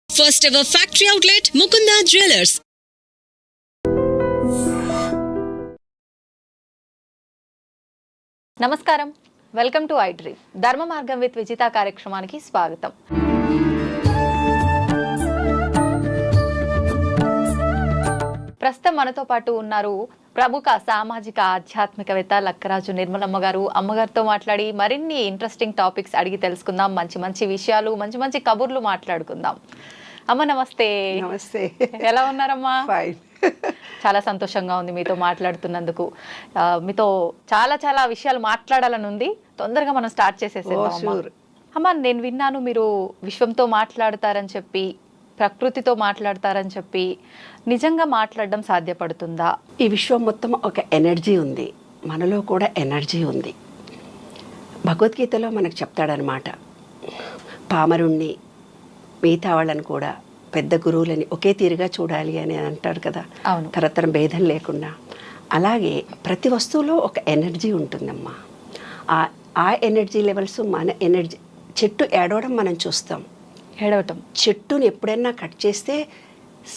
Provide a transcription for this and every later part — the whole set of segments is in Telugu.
First ever factory outlet, Mukunda Jewelers. నమస్కారం, వెల్కమ్ టు ఐడ్రీమ్. ధర్మ మార్గం విత్ విజిత కార్యక్రమానికి స్వాగతం. ప్రస్తుతం మనతో పాటు ఉన్నారు ప్రముఖ సామాజిక ఆధ్యాత్మికవేత్త లక్కరాజు నిర్మలమ్మ గారు. అమ్మగారితో మాట్లాడి మరిన్ని ఇంట్రెస్టింగ్ టాపిక్స్ అడిగి తెలుసుకుందాం. మంచి మంచి విషయాలు, మంచి మంచి కబుర్లు మాట్లాడుకుందాం. అమ్మ నమస్తే. నమస్తే. ఎలా ఉన్నారమ్మా? ఫైన్. చాలా సంతోషంగా ఉంది మీతో మాట్లాడుతున్నందుకు. మీతో చాలా చాలా విషయాలు మాట్లాడాలని ఉంది. తొందరగా మనం స్టార్ట్ చేసేసేద్దాం. అమ్మ, నేను విన్నాను మీరు విశ్వంతో మాట్లాడతారని చెప్పి, ప్రకృతితో మాట్లాడతారని చెప్పి. నిజంగా మాట్లాడడం సాధ్యపడుతుందా? ఈ విశ్వం మొత్తం ఒక ఎనర్జీ ఉంది, మనలో కూడా ఎనర్జీ ఉంది. భగవద్గీతలో మనకు చెప్తాడనమాట, పామరుణ్ణి మిగతా వాళ్ళని కూడా పెద్ద గురువులని ఒకే తీరుగా చూడాలి అని అంటాడు కదా, తరతరం భేదం లేకుండా. అలాగే ప్రతి వస్తువులో ఒక ఎనర్జీ ఉంటుందమ్మా. ఆ ఎనర్జీ లెవెల్స్ మన ఎనర్జీ. చెట్టు ఏడవడం మనం చూస్తాం, ఏడవటం. చెట్టుని ఎప్పుడైనా కట్ చేస్తే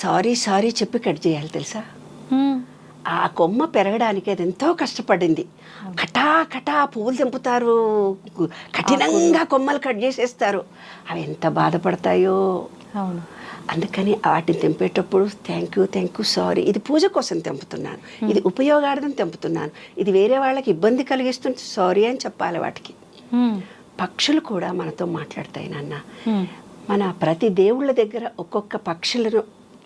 సారీ సారీ చెప్పి కట్ చేయాలి తెలుసా. ఆ కొమ్మ పెరగడానికి అది ఎంతో కష్టపడింది. కటా కటా పువ్వులు తెంపుతారు, కఠినంగా కొమ్మలు కట్ చేసేస్తారు. అవి ఎంత బాధపడతాయో. అవును. అందుకని వాటిని తెంపేటప్పుడు థ్యాంక్ యూ సారీ, ఇది పూజ కోసం తెంపుతున్నాను, ఇది ఉపయోగార్థం తెంపుతున్నాను, ఇది వేరే వాళ్ళకి ఇబ్బంది కలిగిస్తుంది, సారీ అని చెప్పాలి వాటికి. పక్షులు కూడా మనతో మాట్లాడతాయి నాన్న. మన ప్రతి దేవుళ్ళ దగ్గర ఒక్కొక్క పక్షులను,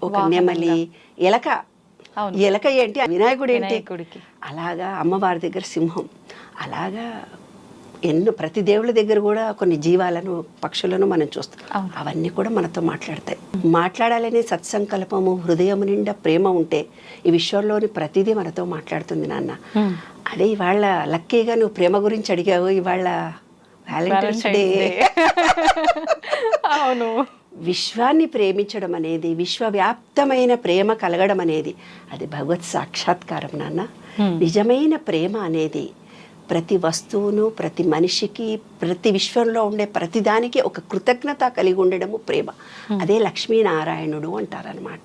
ఒక నెమలి, ఎలక ఏంటి, వినాయకుడు ఏంటి, అలాగా అమ్మవారి దగ్గర సింహం, అలాగా ఎన్నో ప్రతి దేవుళ్ళ దగ్గర కూడా కొన్ని జీవాలను, పక్షులను మనం చూస్తాం. అవన్నీ కూడా మనతో మాట్లాడతాయి. మాట్లాడాలనే సత్సంకల్పము, హృదయం నిండా ప్రేమ ఉంటే ఈ విశ్వంలోని ప్రతిదీ మనతో మాట్లాడుతుంది నాన్న. అదే ఇవాళ లక్కీగా నువ్వు ప్రేమ గురించి అడిగావు. ఇవాళ వ్యాలంటైన్స్ డే. అవును. విశ్వాన్ని ప్రేమించడం అనేది, విశ్వవ్యాప్తమైన ప్రేమ కలగడం అనేది, అది భగవత్ సాక్షాత్కారం నాన్న. నిజమైన ప్రేమ అనేది ప్రతి వస్తువును, ప్రతి మనిషికి, ప్రతి విశ్వంలో ఉండే ప్రతిదానికి ఒక కృతజ్ఞత కలిగి ఉండడము ప్రేమ. అదే లక్ష్మీనారాయణుడు అంటారనమాట.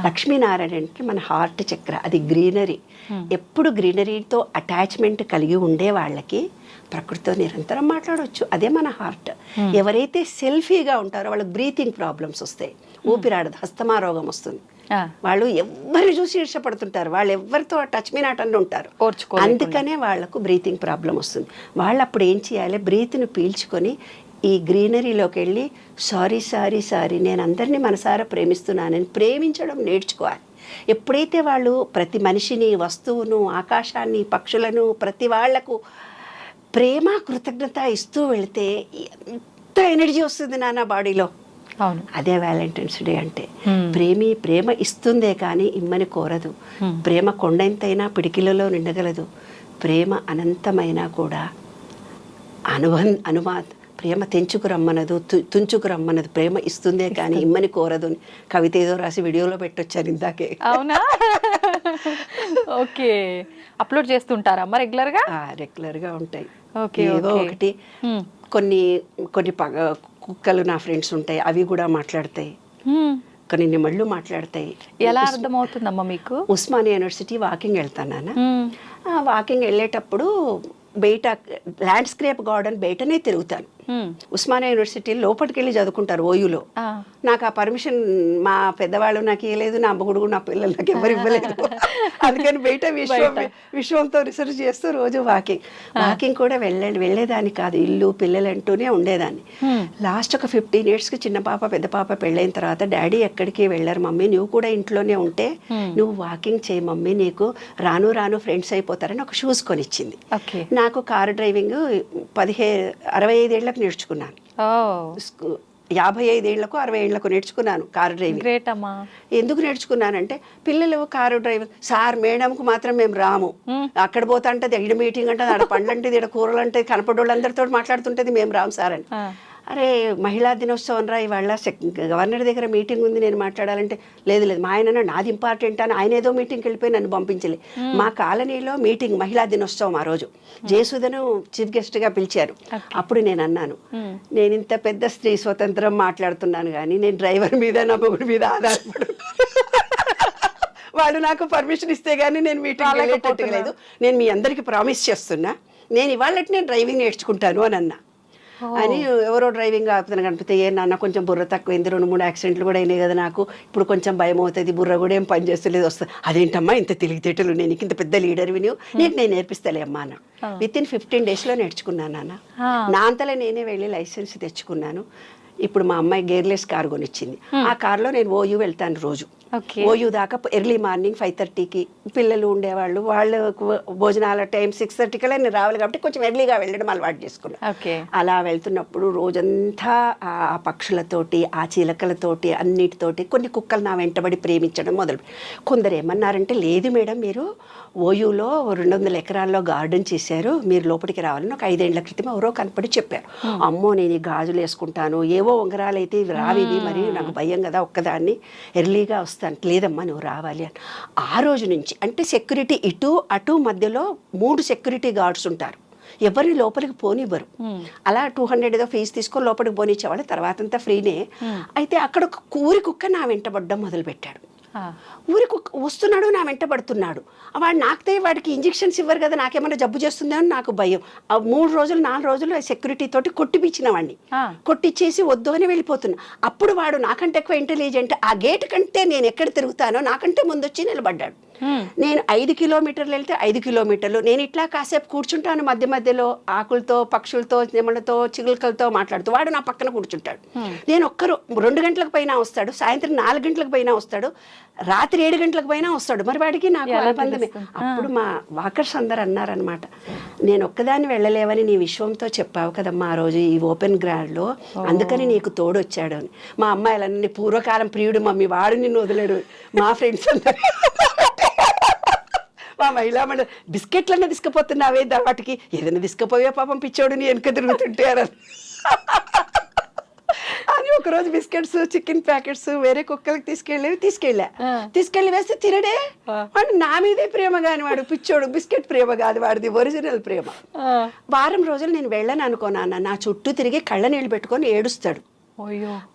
లక్ష్మీనారాయణకి మన హార్ట్ చక్ర, అది గ్రీనరీ. ఎప్పుడు గ్రీనరీతో అటాచ్మెంట్ కలిగి ఉండే వాళ్ళకి ప్రకృతితో నిరంతరం మాట్లాడవచ్చు. అదే మన హార్ట్. ఎవరైతే సెల్ఫీగా ఉంటారో వాళ్ళకి బ్రీతింగ్ ప్రాబ్లమ్స్ వస్తాయి, ఊపిరాడదు, హస్తమా రోగం వస్తుంది. వాళ్ళు ఎవరిని చూసి ఇష్టపడుతుంటారు, వాళ్ళు ఎవరితో టచ్ మీ నాట్ అని ఉంటారు. అందుకనే వాళ్లకు బ్రీతింగ్ ప్రాబ్లం వస్తుంది. వాళ్ళు అప్పుడు ఏం చేయాలి, బ్రీత్ని పీల్చుకొని ఈ గ్రీనరీలోకి వెళ్ళి సారీ సారీ సారీ, నేను అందరినీ మనసారా ప్రేమిస్తున్నానని ప్రేమించడం నేర్చుకోవాలి. ఎప్పుడైతే వాళ్ళు ప్రతి మనిషిని, వస్తువును, ఆకాశాన్ని, పక్షులను, ప్రతి వాళ్లకు ప్రేమ, కృతజ్ఞత ఇస్తూ వెళితే ఎంత ఎనర్జీ వస్తుంది నాన్న బాడీలో. అవును. అదే వ్యాలంటైన్స్ డే అంటే. ప్రేమ ఇస్తుందే కానీ ఇమ్మని కోరదు. ప్రేమ కొండంతైనా పిడికిలలో నిండగలదు. ప్రేమ అనంతమైనా కూడా ప్రేమ తెంచుకు రమ్మనదు, తుంచుకు రమ్మనదు. ప్రేమ ఇస్తుందే కానీ ఇమ్మని కోరదు. కవిత ఏదో రాసి వీడియోలో పెట్టొచ్చాను ఇందాకే. అవునా? ఓకే. అప్లోడ్ చేస్తుంటారమ్మా రెగ్యులర్గా? రెగ్యులర్గా ఉంటాయి. ఏదో ఒకటి. కొన్ని కుక్కలు నా ఫ్రెండ్స్ ఉంటాయి, అవి కూడా మాట్లాడతాయి. కొన్ని నెమళ్ళు మాట్లాడతాయి. ఎలా అర్థమవుతుందమ్మా మీకు? ఉస్మానియా యూనివర్సిటీ వాకింగ్ వెళ్తాను. వాకింగ్ వెళ్ళేటప్పుడు బయట ల్యాండ్స్కేప్ గార్డెన్ బయటనే తిరుగుతాను. ఉస్మానియా యూనివర్సిటీ లోపలికి వెళ్ళి చదువుకుంటారు ఓయూలో. నాకు ఆ పర్మిషన్ మా పెద్దవాళ్ళు నాకు ఇవ్వలేదు, నా అమ్మగుడు, నా పిల్లలు నాకు ఎవరు ఇవ్వలేదు. అందుకని బయట విశ్వంతో రీసెర్చ్ చేస్తూ రోజు వాకింగ్ కూడా వెళ్ళేదాన్ని కాదు, ఇల్లు పిల్లలు అంటూనే ఉండేదాన్ని. లాస్ట్ ఒక 15 yearsకి చిన్న పాప పెద్ద పాప పెళ్ళైన తర్వాత డాడీ ఎక్కడికి వెళ్ళారు మమ్మీ, నువ్వు కూడా ఇంట్లోనే ఉంటే నువ్వు వాకింగ్ చేయి మమ్మీ, నీకు రాను రాను ఫ్రెండ్స్ అయిపోతారని ఒక షూస్ కొనిచ్చింది. నాకు కారు డ్రైవింగ్ 65 ఏళ్ళకు నేర్చుకున్నాను. 55 ఏళ్లకు 60 ఏళ్లకు నేర్చుకున్నాను కారు డ్రైవింగ్. గ్రేట్ అమ్మా. ఎందుకు నేర్చుకున్నానంటే పిల్లలు కారు డ్రైవింగ్ సార్ మేడంకు మాత్రం మేము రాము, అక్కడ పోతా అంటే ఇడ మీటింగ్ అంటే ఆడ పండ్లు అంటే ఇడ కూరలు అంటే కనపడోళ్ళందరితో మాట్లాడుతుంటది, మేము రాము సార్ అని. అరే మహిళా దినోత్సవం రా ఇవాళ గవర్నర్ దగ్గర మీటింగ్ ఉంది నేను మాట్లాడాలంటే లేదు లేదు మా ఆయన నాది ఇంపార్టెంట్ అని ఆయన ఏదో మీటింగ్కి వెళ్ళిపోయి నన్ను పంపించలే. మా కాలనీలో మీటింగ్ మహిళా దినోత్సవం ఆ రోజు జయసుధను చీఫ్ గెస్ట్గా పిలిచారు. అప్పుడు నేను అన్నాను, నేను ఇంత పెద్ద స్త్రీ స్వతంత్రం మాట్లాడుతున్నాను కానీ నేను డ్రైవర్ మీద నా మొగుడి మీద ఆధారపడు వాడు నాకు పర్మిషన్ ఇస్తే గానీ నేను మీటింగ్ వెళ్ళేటట్టులేదు. నేను మీ అందరికి ప్రామిస్ చేస్తున్నా నేను ఇవాళ నేను డ్రైవింగ్ నేర్చుకుంటాను అని అన్నా. అని ఎవరో డ్రైవింగ్ ఆపుతాను కనిపితే ఏ నాన్న కొంచెం బుర్ర తక్కువైంది, 2-3 యాక్సిడెంట్లు కూడా అయినాయి కదా నాకు, ఇప్పుడు కొంచెం భయం అవుతుంది, బుర్ర కూడా ఏం పని చేస్తలేదు వస్తుంది. అదేంటమ్మా ఇంత తెలివితేటలు, నేను ఇంత పెద్ద లీడర్ విని నీకు నేను నేర్పిస్తాలే అమ్మా అన్న. విత్ ఇన్ 15 daysలో నేర్చుకున్నాను నాన్న. నా అంతలో నేనే వెళ్ళి లైసెన్స్ తెచ్చుకున్నాను. ఇప్పుడు మా అమ్మాయి గేర్లెస్ కార్ కొనిచ్చింది. ఆ కార్లో నేను ఓయూ వెళ్తాను రోజు. ఓయూ దాకా ఎర్లీ మార్నింగ్ 5:30కి పిల్లలు ఉండేవాళ్ళు, వాళ్ళకు భోజనాల టైం 6:30 కల్లా నేను రావాలి కాబట్టి కొంచెం ఎర్లీగా వెళ్ళడం అలవాటు చేసుకున్నాను. అలా వెళ్తున్నప్పుడు రోజంతా ఆ పక్షులతోటి ఆ చిలకలతోటి అన్నిటితోటి కొన్ని కుక్కలు నా వెంటబడి ప్రేమించడం మొదలు. కొందరు ఏమన్నారంటే లేదు మేడం మీరు ఓయూలో 200 ఎకరాల్లో గార్డెన్ చేశారు, మీరు లోపలికి రావాలని ఒక 5 ఏళ్ల క్రితం ఎవరో కనపడి చెప్పారు. అమ్మో నేను ఈ గాజులు వేసుకుంటాను, ఏవో ఉంగరాలు అయితే ఇవి రావివి, మరి నాకు భయం కదా ఒక్కదాన్ని ఎర్లీగా వస్తాను. లేదమ్మా నువ్వు రావాలి అని. ఆ రోజు నుంచి అంటే సెక్యూరిటీ ఇటు అటు మధ్యలో 3 సెక్యూరిటీ గార్డ్స్ ఉంటారు, ఎవరిని లోపలికి పోనివ్వరు. అలా 200 ఏదో ఫీజు తీసుకొని లోపలికి పోనిచ్చేవాళ్ళు, తర్వాత అంతా ఫ్రీనే. అయితే అక్కడ ఒక ఊరి కుక్క నా వెంటబడ్డం మొదలుపెట్టాడు. ఊరికి వస్తున్నాడు, నా వెంట పడుతున్నాడు. వాడు నాకుతే వాడికి ఇంజెక్షన్స్ ఇవ్వరు కదా, నాకేమైనా జబ్బు చేస్తుందో అని నాకు భయం. ఆ 3 రోజులు 4 రోజులు సెక్యూరిటీ తోటి కొట్టిపించిన వాడిని, కొట్టిచ్చేసి వద్దు అని వెళ్ళిపోతున్నా. అప్పుడు వాడు నాకంటే ఎక్కువ ఇంటెలిజెంట్, ఆ గేట్ కంటే నేను ఎక్కడ తిరుగుతానో నాకంటే ముందు వచ్చి నిలబడ్డాడు. నేను 5 కిలోమీటర్లు వెళ్తే 5 కిలోమీటర్లు నేను ఇట్లా కాసేపు కూర్చుంటాను మధ్య మధ్యలో ఆకులతో పక్షులతో నెమలతో చిగులకలతో మాట్లాడుతూ, వాడు నా పక్కన కూర్చుంటాడు. నేను 2 గంటలకు పైన వస్తాడు, సాయంత్రం 4 గంటలకు పైన వస్తాడు, రాత్రి 7 గంటలకు పైన వస్తాడు. మరి వాడికి నాకు అనుబంధమే. అప్పుడు మా వాకర్స్ అందరు అన్నారనమాట, నేను ఒక్కదాన్ని వెళ్ళలేవని నీ విశ్వంతో చెప్పావు కదమ్మా ఆ రోజు ఈ ఓపెన్ గ్రౌండ్లో, అందుకని నీకు తోడొచ్చాడు అని. మా అమ్మాయిలన్నీ పూర్వకాలం ప్రియుడు మమ్మీ, వాడు నిన్ను వదిలేడు. మా ఫ్రెండ్స్ అందరూ మా మహిళా మండలి బిస్కెట్లన్నా తీసుకుపోతున్నావే వాటికి, ఏదైనా తీసుకుపోయే పాపం పిచ్చోడు నీ వెనక తిరుగుతుంటారు అని. ఒకరోజు బిస్కెట్స్ చికెన్ ప్యాకెట్స్ వేరే కుక్కలకి తీసుకెళ్ళి వేస్తే తినడే. వాడు నా మీదే ప్రేమ కాని వాడు పిచ్చోడు, బిస్కెట్ ప్రేమ కాదు వాడిది, ఒరిజినల్ ప్రేమ. వారం రోజులు నేను వెళ్ళను అనుకోనా, నా చుట్టూ తిరిగి కళ్ళ నీళ్ళు పెట్టుకొని ఏడుస్తాడు.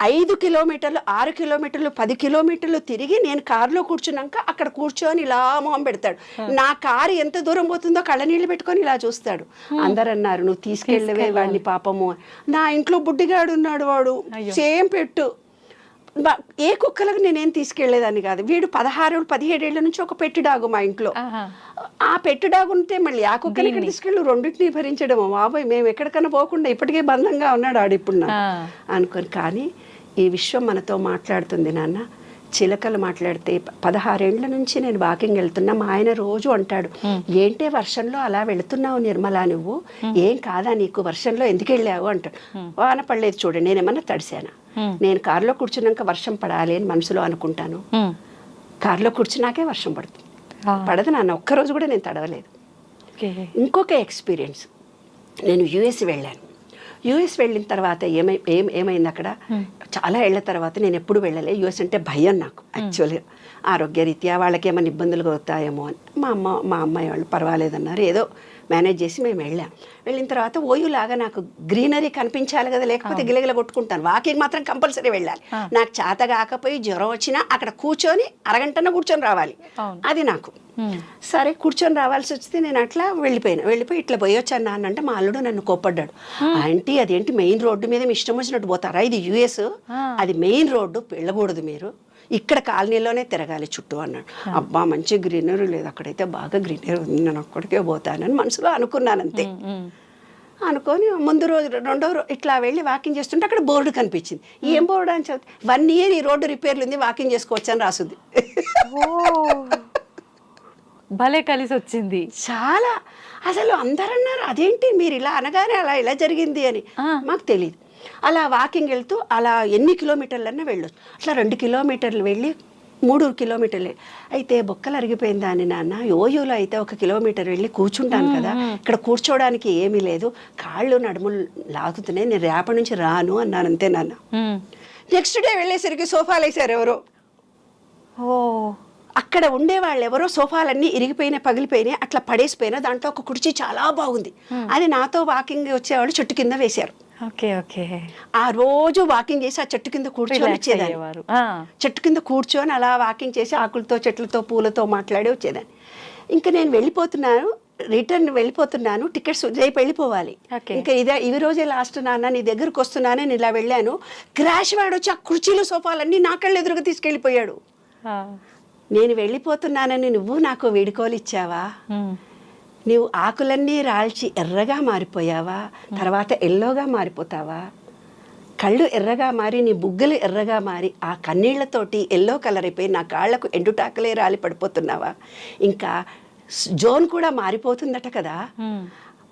5 కిలోమీటర్లు 6 కిలోమీటర్లు 10 కిలోమీటర్లు తిరిగి నేను కారులో కూర్చున్నాక అక్కడ కూర్చొని ఇలా మొహం పెడతాడు. నా కారు ఎంత దూరం పోతుందో కళ్ళ నీళ్ళు పెట్టుకొని ఇలా చూస్తాడు. అందరు అన్నారు నువ్వు తీసుకెళ్ళవే వాడిని పాపము. నా ఇంట్లో బుడ్డిగాడు ఉన్నాడు, వాడు సేమ్ పెట్టు. ఏ కుక్కలకు నేనేం తీసుకెళ్లేదాన్ని కాదు. వీడు 16-17 ఏళ్ల నుంచి ఒక పెట్టి డాగు మా ఇంట్లో. ఆ పెట్టి డాగు ఉంటే మళ్ళీ ఆ కుక్కలు ఇక్కడ తీసుకెళ్ళి 2టిని భరించడం. బాబాయ్ మేము ఎక్కడికన్నా పోకుండా ఇప్పటికే బంధంగా ఉన్నాడు ఆడు ఇప్పుడు అనుకొని. కానీ ఈ విశ్వం మనతో మాట్లాడుతుంది నాన్న. చిలకలు మాట్లాడితే 16 ఏళ్ల నుంచి నేను వాకింగ్ వెళ్తున్నా. మా ఆయన రోజు అంటాడు, ఏంటే వర్షంలో అలా వెళుతున్నావు నిర్మలా, నువ్వు ఏం కాదా నీకు, వర్షంలో ఎందుకు వెళ్ళావు అంటాడు. వాన పడలేదు చూడండి, నేనేమన్నా తడిసానా? నేను కారులో కూర్చున్నాక వర్షం పడాలి అని మనసులో అనుకుంటాను, కారులో కూర్చున్నాకే వర్షం పడుతుంది. పడదు నాన్న, ఒక్కరోజు కూడా నేను తడవలేదు. ఇంకొక ఎక్స్పీరియన్స్, నేను యుఎస్ వెళ్ళాను. యుఎస్ వెళ్ళిన తర్వాత ఏమైంది అక్కడ, చాలా ఏళ్ల తర్వాత నేను ఎప్పుడు వెళ్ళలే. యుఎస్ అంటే భయం నాకు యాక్చువల్గా, ఆరోగ్యరీత్యా వాళ్ళకి ఏమైనా ఇబ్బందులు అవుతాయేమో అని. మా అమ్మాయి వాళ్ళు పర్వాలేదన్నారు, ఏదో మేనేజ్ చేసి మేము వెళ్ళిన తర్వాత ఓయూలాగా నాకు గ్రీనరీ కనిపించాలి కదా, లేకపోతే గిలగిల కొట్టుకుంటాను. వాకింగ్ మాత్రం కంపల్సరీ వెళ్ళాలి. నాకు చేత కాకపోయి జ్వరం వచ్చినా అక్కడ కూర్చొని అరగంటన కూర్చొని రావాలి, అది నాకు. సరే కూర్చొని రావాల్సి వస్తే నేను అట్లా వెళ్ళిపోయి ఇట్లా పోయొచ్చాను నాన్న అంటే మా అల్లుడు నన్ను కోప్పడ్డాడు. ఆంటీ అదేంటి మెయిన్ రోడ్డు మీద మీ ఇష్టం వచ్చినట్టు పోతారా, ఇది యుఎస్, అది మెయిన్ రోడ్డు, వెళ్ళకూడదు మీరు, ఇక్కడ కాలనీలోనే తిరగాలి చుట్టూ అన్నాడు. అబ్బా మంచి గ్రీనరీ లేదు, అక్కడైతే బాగా గ్రీనరీ ఉంది, నేను అక్కడికే పోతానని మనసులో అనుకున్నాను అంతే. అనుకొని ముందు రోజు 2వ రోజు ఇట్లా వెళ్ళి వాకింగ్ చేస్తుంటే అక్కడ బోర్డు కనిపించింది. ఏం బోర్డు అని చదివి 1 year ఈ రోడ్డు రిపేర్లు ఉంది, వాకింగ్ చేసుకోవచ్చు అని రాసుంది. భలే కలిసి వచ్చింది చాలా. అసలు అందరు అన్నారు అదేంటి మీరు ఇలా అనగానే అలా ఇలా జరిగింది అని. మాకు తెలియదు. అలా వాకింగ్ వెళ్తూ అలా ఎన్ని కిలోమీటర్లన్నా వెళ్ళొచ్చు. అట్లా 2 కిలోమీటర్లు వెళ్ళి 3 కిలోమీటర్లే. అయితే బొక్కలు అరిగిపోయిందా అని నాన్న, ఓయూలో అయితే 1 కిలోమీటర్ వెళ్ళి కూర్చుంటాను కదా, ఇక్కడ కూర్చోవడానికి ఏమీ లేదు, కాళ్ళు నడుములు లాగుతున్నాయి, నేను రేపటి నుంచి రాను అన్నాను, అంతే నాన్న. నెక్స్ట్ డే వెళ్ళేసరికి సోఫాలు వేసారు ఎవరో. అక్కడ ఉండేవాళ్ళు ఎవరో సోఫాలన్నీ ఇరిగిపోయినాయి, పగిలిపోయినాయి, అట్లా పడేసిపోయినా దాంట్లో ఒక కుర్చీ చాలా బాగుంది, అది నాతో వాకింగ్ వచ్చేవాళ్ళు చెట్టు కింద వేశారు. Okay okay. ఆ రోజు వాకింగ్ చేసి ఆ చెట్టు కింద కూర్చొని వచ్చేదాన్ని. చెట్టు కింద కూర్చొని అలా వాకింగ్ చేసి ఆకులతో చెట్లతో పూలతో మాట్లాడి వచ్చేదాన్ని. ఇంకా నేను వెళ్ళిపోతున్నాను, రిటర్న్ వెళ్ళిపోతున్నాను, టికెట్స్ రేపు వెళ్ళిపోవాలి, ఇంకా ఈ రోజే లాస్ట్ నాన్న, నీ దగ్గరకు వస్తున్నాను, నేను ఇలా వెళ్ళాను, క్రాష్ వాడు వచ్చి ఆ కుర్చీలు సోఫాలన్నీ నా కళ్ళు ఎదురుగా తీసుకెళ్ళిపోయాడు. నేను వెళ్ళిపోతున్నానని నువ్వు నాకు వీడుకోలు ఇచ్చావా, నీవు ఆకులన్నీ రాల్చి ఎర్రగా మారిపోయావా, తర్వాత ఎల్లోగా మారిపోతావా, కళ్ళు ఎర్రగా మారి నీ బుగ్గలు ఎర్రగా మారి ఆ కన్నీళ్లతోటి ఎల్లో కలర్ అయిపోయి నా కాళ్లకు ఎండుటాకలే రాలి పడిపోతున్నావా, ఇంకా జోన్ కూడా మారిపోతుందట కదా,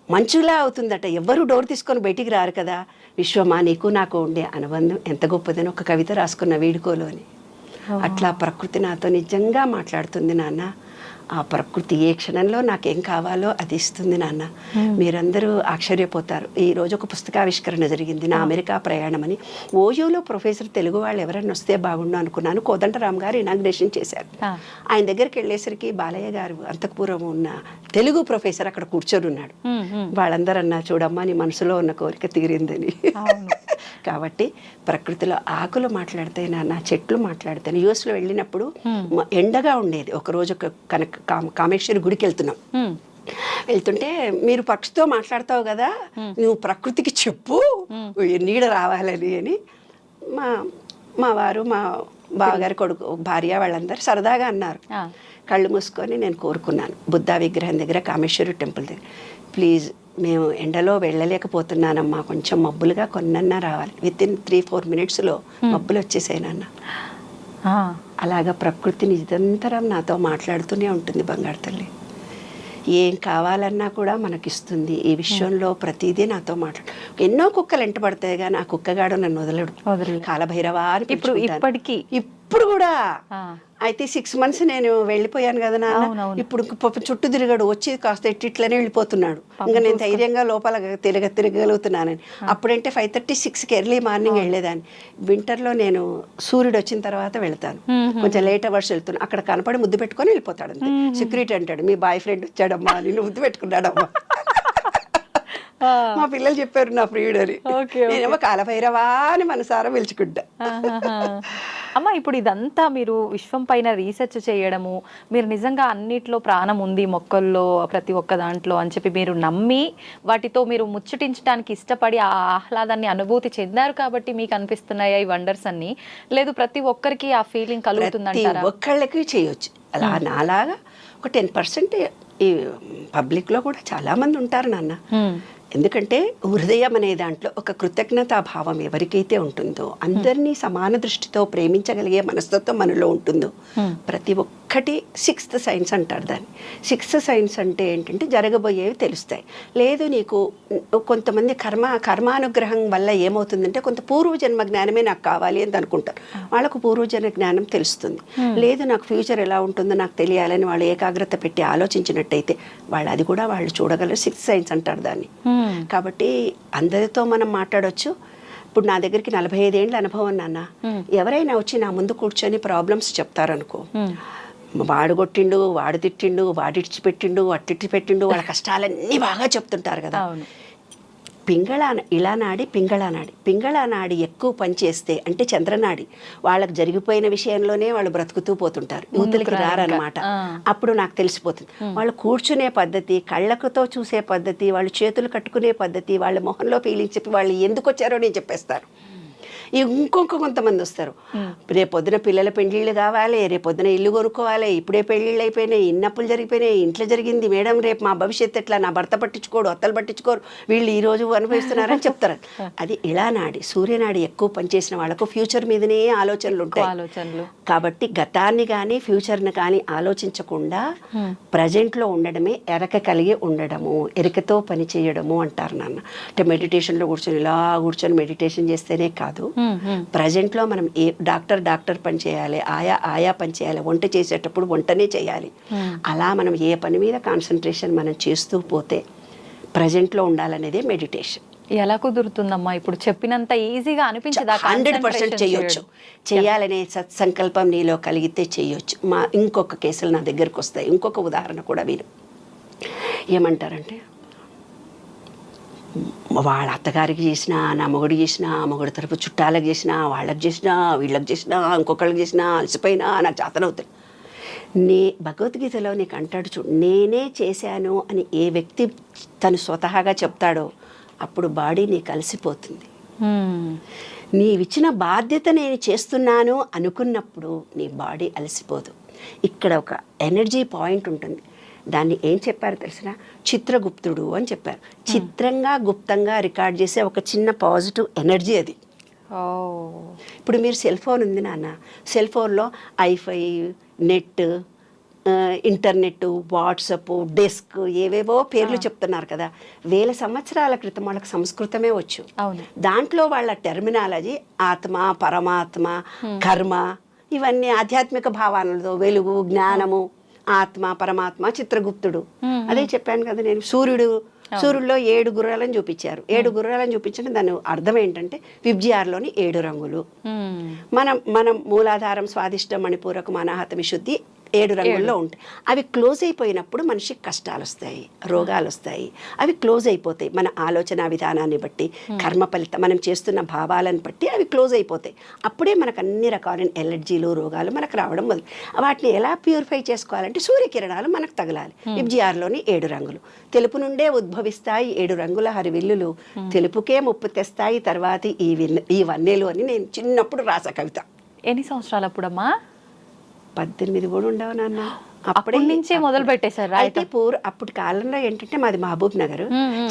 మంచులా అవుతుందట, ఎవ్వరూ డోర్ తీసుకొని బయటికి రారు కదా, విశ్వమా నీకు నాకు ఉండే అనుబంధం ఎంత గొప్పదని ఒక కవిత రాసుకున్న వీడుకోలు అని. అట్లా ప్రకృతి నాతో నిజంగా మాట్లాడుతుంది నాన్న. ఆ ప్రకృతి ఏ క్షణంలో నాకేం కావాలో అది ఇస్తుంది నాన్న. మీరందరూ ఆశ్చర్యపోతారు. ఈరోజు ఒక పుస్తకావిష్కరణ జరిగింది, నా అమెరికా ప్రయాణం అని. ఓయూలో ప్రొఫెసర్ తెలుగు వాళ్ళు ఎవరైనా వస్తే బాగుండు అనుకున్నాను. కోదండరామ్ గారు ఇనాగ్రేషన్ చేశారు. ఆయన దగ్గరికి వెళ్ళేసరికి బాలయ్య గారు అంతఃపురం ఉన్న తెలుగు ప్రొఫెసర్ అక్కడ కూర్చొని ఉన్నాడు. వాళ్ళందరూ అన్నా, చూడమ్మా నీ మనసులో ఉన్న కోరిక తీరిందని. కాబట్టి ప్రకృతిలో ఆకులు మాట్లాడతాయి నాన్న, చెట్లు మాట్లాడతాయి. యూఎస్లో వెళ్ళినప్పుడు ఎండగా ఉండేది. ఒకరోజు కామేశ్వరి గుడికి వెళ్తుంటే, మీరు పక్షితో మాట్లాడతావు కదా, నువ్వు ప్రకృతికి చెప్పు నీడ రావాలని అని మా వారు, మా బావగారి కొడుకు, భార్య వాళ్ళందరూ సరదాగా అన్నారు. కళ్ళు మూసుకొని నేను కోరుకున్నాను, బుద్ధా విగ్రహం దగ్గర, కామేశ్వరి టెంపుల్ దగ్గర, ప్లీజ్ మేము ఎండలో వెళ్ళలేకపోతున్నానమ్మా, కొంచెం మబ్బులుగా కొన్నన్నా రావాలి. వితిన్ 3-4 మినిట్స్లో మబ్బులు వచ్చేసాయి నాన్న. అలాగా ప్రకృతి నిరంతరం నాతో మాట్లాడుతూనే ఉంటుంది బంగారు తల్లి. ఏం కావాలన్నా కూడా మనకిస్తుంది. ఈ విషయంలో ప్రతిదీ నాతో మాట్లాడు. ఎన్నో కుక్కలు ఎంటబడతాయి కానీ ఆ కుక్కగాడు నన్ను వదలడు. కాలభైరవా అని ఇప్పుడు కూడా. అయితే 6 months నేను వెళ్ళిపోయాను కదా నాన్న, ఇప్పుడు చుట్టూ తిరిగాడు, వచ్చి కాస్త ఇట్లనే వెళ్ళిపోతున్నాడు. ఇంకా నేను ధైర్యంగా లోపల తిరగలుగుతున్నానని. అప్పుడంటే 5:30-6కి ఎర్లీ మార్నింగ్ వెళ్ళేదాన్ని. వింటర్లో నేను సూర్యుడు వచ్చిన తర్వాత వెళ్తాను, కొంచెం లేట్ అవర్స్ వెళ్తున్నాను. అక్కడ కనపడి ముద్దు పెట్టుకొని వెళ్ళిపోతాడు అంతే. సెక్యూరిటీ అంటాడు, మీ బాయ్ ఫ్రెండ్ వచ్చాడమ్మా, నిన్ను ముద్దు పెట్టుకున్నాడమ్మా. మా పిల్లలు చెప్పారు నా ప్రియుడు అని. నేనేమో కాలభైరవా అని మనసారా పిలుచుకుంటా. అమ్మ, ఇప్పుడు ఇదంతా మీరు విశ్వం పైన రీసెర్చ్ చేయడము, మీరు నిజంగా అన్నిట్లో ప్రాణం ఉంది మొక్కల్లో, ప్రతి ఒక్క దాంట్లో అని చెప్పి మీరు నమ్మి వాటితో మీరు ముచ్చటించడానికి ఇష్టపడి ఆ ఆహ్లాదాన్ని అనుభూతి చెందారు కాబట్టి మీకు అనిపిస్తున్నాయా ఈ వండర్స్ అన్ని? లేదు ప్రతి ఒక్కరికి ఆ ఫీలింగ్ కలుగుతుందంటారా? ఒక్కళ్ళకి చేయొచ్చు. అలా నాలాగా ఒక 10% ఈ పబ్లిక్లో కూడా చాలామంది ఉంటారు నాన్న. ఎందుకంటే హృదయం అనే దాంట్లో ఒక కృతజ్ఞతా భావం ఎవరికైతే ఉంటుందో, అందరినీ సమాన దృష్టితో ప్రేమించగలిగే మనస్తత్వం మనలో ఉంటుందో, ప్రతి ఒక్కటి 6th సెన్స్ అంటారు దాన్ని. 6th సెన్స్ అంటే ఏంటంటే జరగబోయేవి తెలుస్తాయి. లేదు నీకు కొంతమంది కర్మానుగ్రహం వల్ల ఏమవుతుందంటే కొంత పూర్వజన్మ జ్ఞానమే నాకు కావాలి అని అనుకుంటారు. వాళ్ళకు పూర్వజన్మ జ్ఞానం తెలుస్తుంది. లేదు నాకు ఫ్యూచర్ ఎలా ఉంటుందో నాకు తెలియాలని వాళ్ళు ఏకాగ్రత పెట్టి ఆలోచించినట్టయితే వాళ్ళు అది కూడా వాళ్ళు చూడగలరు. 6th సెన్స్ అంటారు దాన్ని. కాబట్టి అందరితో మనం మాట్లాడవచ్చు. ఇప్పుడు నా దగ్గరికి 45 ఏళ్ళ అనుభవం నాన్న. ఎవరైనా వచ్చి నా ముందు కూర్చొని ప్రాబ్లమ్స్ చెప్తారనుకో, వాడు కొట్టిండు, వాడు తిట్టిండు, వాడిడిచి పెట్టిండు, అట్టిచ్చి పెట్టిండు, వాళ్ళ కష్టాలన్నీ బాగా చెప్తుంటారు కదా. పింగళానాడి ఎక్కువ పనిచేస్తే అంటే చంద్రనాడి, వాళ్ళకి జరిగిపోయిన విషయంలోనే వాళ్ళు బ్రతుకుతూ పోతుంటారు, యూతులకి రారనమాట. అప్పుడు నాకు తెలిసిపోతుంది వాళ్ళు కూర్చునే పద్ధతి, కళ్ళకుతో చూసే పద్ధతి, వాళ్ళు చేతులు కట్టుకునే పద్ధతి, వాళ్ళ మొహంలో ఫీలింగ్ చెప్పి వాళ్ళు ఎందుకు వచ్చారో నేను చెప్పేస్తారు. కొంతమంది వస్తారు, రేపొద్దున పిల్లల పెళ్ళిళ్ళు కావాలి, రేపొద్దున ఇల్లు కొనుక్కోవాలి, ఇప్పుడే పెళ్ళిళ్ళు అయిపోయినాయి, ఇన్నప్పులు జరిగిపోయినాయి, ఇంట్లో జరిగింది మేడం, రేపు మా భవిష్యత్తు ఎట్లా, నా భర్త పట్టించుకోడు, అత్తలు పట్టించుకోరు, వీళ్ళు ఈ రోజు అనుభవిస్తున్నారని చెప్తారు. అది ఇళానాడి, సూర్యనాడి ఎక్కువ పనిచేసిన వాళ్ళకు ఫ్యూచర్ మీదనే ఆలోచనలు ఉంటాయి. కాబట్టి గతాన్ని కానీ ఫ్యూచర్ని కానీ ఆలోచించకుండా ప్రజెంట్లో ఉండడమే ఎరక కలిగి ఉండడము, ఎరికతో పని చేయడము అంటారు నాన్న. అంటే మెడిటేషన్లో కూర్చొని ఇలా కూర్చొని మెడిటేషన్ చేస్తేనే కాదు, ప్రజెంట్లో మనం ఏ డాక్టర్ పని చేయాలి, ఆయా పని చేయాలి, వంట చేసేటప్పుడు వంటనే చేయాలి. అలా మనం ఏ పని మీద కాన్సన్ట్రేషన్ మనం చేస్తూ పోతే ప్రజెంట్లో ఉండాలనేదే మెడిటేషన్. ఎలా కుదురుతుందమ్మా? ఇప్పుడు చెప్పినంత ఈజీగా అనిపించదా? 100% చేయొచ్చు. చేయాలనే సత్సంకల్పం నీలో కలిగితే చేయొచ్చు. ఇంకొక కేసులు నా దగ్గరకు వస్తాయి. ఇంకొక ఉదాహరణ కూడా విను. ఏమంటారంటే, వాళ్ళ అత్తగారికి చేసినా, నా మొగుడు చేసినా, మొగుడు తరపు చుట్టాలకు చేసినా, వాళ్ళకి చేసినా, వీళ్ళకి చేసినా, ఇంకొకళ్ళకి చేసినా, అలసిపోయినా నాకు చేతనవుతుంది. భగవద్గీతలో నీకు అంటాడు చూడు, నేనే చేశాను అని ఏ వ్యక్తి తను స్వతహాగా చెప్తాడో అప్పుడు బాడీ నీకు అలసిపోతుంది. నీవిచ్చిన బాధ్యత నేను చేస్తున్నాను అనుకున్నప్పుడు నీ బాడీ అలసిపోదు. ఇక్కడ ఒక ఎనర్జీ పాయింట్ ఉంటుంది. దాన్ని ఏం చెప్పారు తెలిసిన? చిత్రగుప్తుడు అని చెప్పారు. చిత్రంగా గుప్తంగా రికార్డ్ చేసే ఒక చిన్న పాజిటివ్ ఎనర్జీ అది. ఇప్పుడు మీరు సెల్ ఫోన్ ఉంది నాన్న, సెల్ ఫోన్లో ఐఫై, నెట్, ఇంటర్నెట్, వాట్సప్, డెస్క్, ఏవేవో పేర్లు చెప్తున్నారు కదా. 1000 సంవత్సరాల క్రితం వాళ్ళకి సంస్కృతమే వచ్చు. దాంట్లో వాళ్ళ టెర్మినాలజీ ఆత్మ, పరమాత్మ, కర్మ, ఇవన్నీ ఆధ్యాత్మిక భావాలతో వెలుగు, జ్ఞానము, ఆత్మ, పరమాత్మ, చిత్రగుప్తుడు. అదే చెప్పాను కదా నేను. సూర్యుడిలో 7 గుర్రాలను చూపించారు. 7 గుర్రాలను చూపించడం దాని అర్థం ఏంటంటే విబ్జిఆర్లోని 7 రంగులు. మనం మూలాధారం, స్వాదిష్టం, మణిపూరకం, అనాహత, విశుద్ధి 7 రంగుల్లో ఉంటాయి. అవి క్లోజ్ అయిపోయినప్పుడు మనిషికి కష్టాలు వస్తాయి, రోగాలు వస్తాయి. అవి క్లోజ్ అయిపోతాయి. మన ఆలోచన విధానాన్ని బట్టి, కర్మ ఫలితం, మనం చేస్తున్న భావాలను బట్టి అవి క్లోజ్ అయిపోతాయి. అప్పుడే మనకు అన్ని రకాలైన ఎలర్జీలు, రోగాలు మనకు రావడం మొదలు. వాటిని ఎలా ప్యూరిఫై చేసుకోవాలంటే సూర్యకిరణాలు మనకు తగలాలి. విబ్జిఆర్లోని 7 రంగులు. తెలుపు నుండే ఉద్భవిస్తాయి 7 రంగుల హరివిల్లులు, తెలుపుకే ముప్పు తెస్తాయి తర్వాతి ఈ వన్నెలు అని నేను చిన్నప్పుడు రాసా కవిత. ఎన్ని సంవత్సరాలు అప్పుడమ్మా? 18 కూడా ఉండవు నాన్న. అప్పటి నుంచే మొదలు పెట్టేశారు. అయితే అప్పటి కాలంలో ఏంటంటే మాది మహబూబ్ నగర్.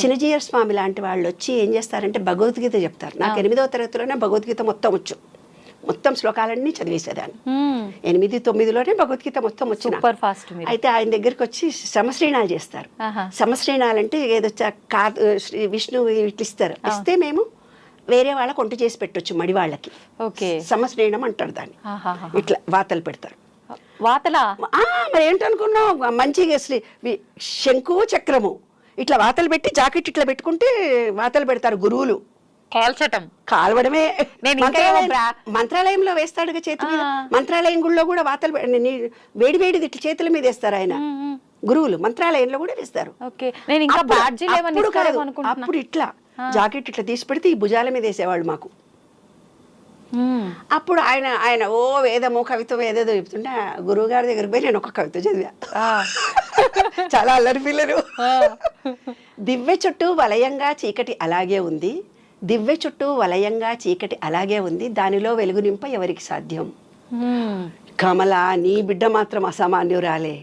చిన్నజీయర్ స్వామి లాంటి వాళ్ళు వచ్చి ఏం చేస్తారంటే భగవద్గీత చెప్తారు. నాకు 8వ తరగతిలోనే భగవద్గీత మొత్తం శ్లోకాలన్నీ చదివేసేదాన్ని. 8, 9లోనే భగవద్గీత మొత్తం వచ్చిన. అయితే ఆయన దగ్గరికి వచ్చి సమశ్రీణాలు చేస్తారు. సమశ్రీణాలు అంటే ఏదో విష్ణు ఇట్లా ఇస్తారు. ఇస్తే మేము వేరే వాళ్ళకి వంట చేసి పెట్టొచ్చు, మడి వాళ్ళకి. సమశ్రీణం అంటారు దాన్ని. ఇట్లా వాతలు పెడతారు. మరి ఏంటనుకున్నావు, మంచిగా శంకు చక్రము ఇట్లా వాతలు పెట్టి జాకెట్ ఇట్లా పెట్టుకుంటే వాతలు పెడతారు గురువులు. కాల్వడమే. మంత్రాలయంలో వేస్తాడుగా చేతి మీద. మంత్రాలయం గుళ్ళో కూడా వాతలు వేడిది ఇట్లా చేతుల మీద వేస్తారు ఆయన గురువులు. మంత్రాలయంలో కూడా వేస్తారు. అప్పుడు ఇట్లా జాకెట్ ఇట్లా తీసి పెడితే ఈ భుజాల మీద వేసేవాళ్ళు మాకు. అప్పుడు ఆయన ఓ వేదము కవిత్వం ఏదేదో చెప్తుంటే గురువు గారి దగ్గరికి పోయి నేను ఒక కవిత చదివా. చాలా అల్లరి పిల్లలు. దివ్య చుట్టూ వలయంగా చీకటి అలాగే ఉంది, దివ్య చుట్టూ వలయంగా చీకటి అలాగే ఉంది, దానిలో వెలుగు నింప ఎవరికి సాధ్యం. కమల, నీ బిడ్డ మాత్రం అసామాన్యురాలు.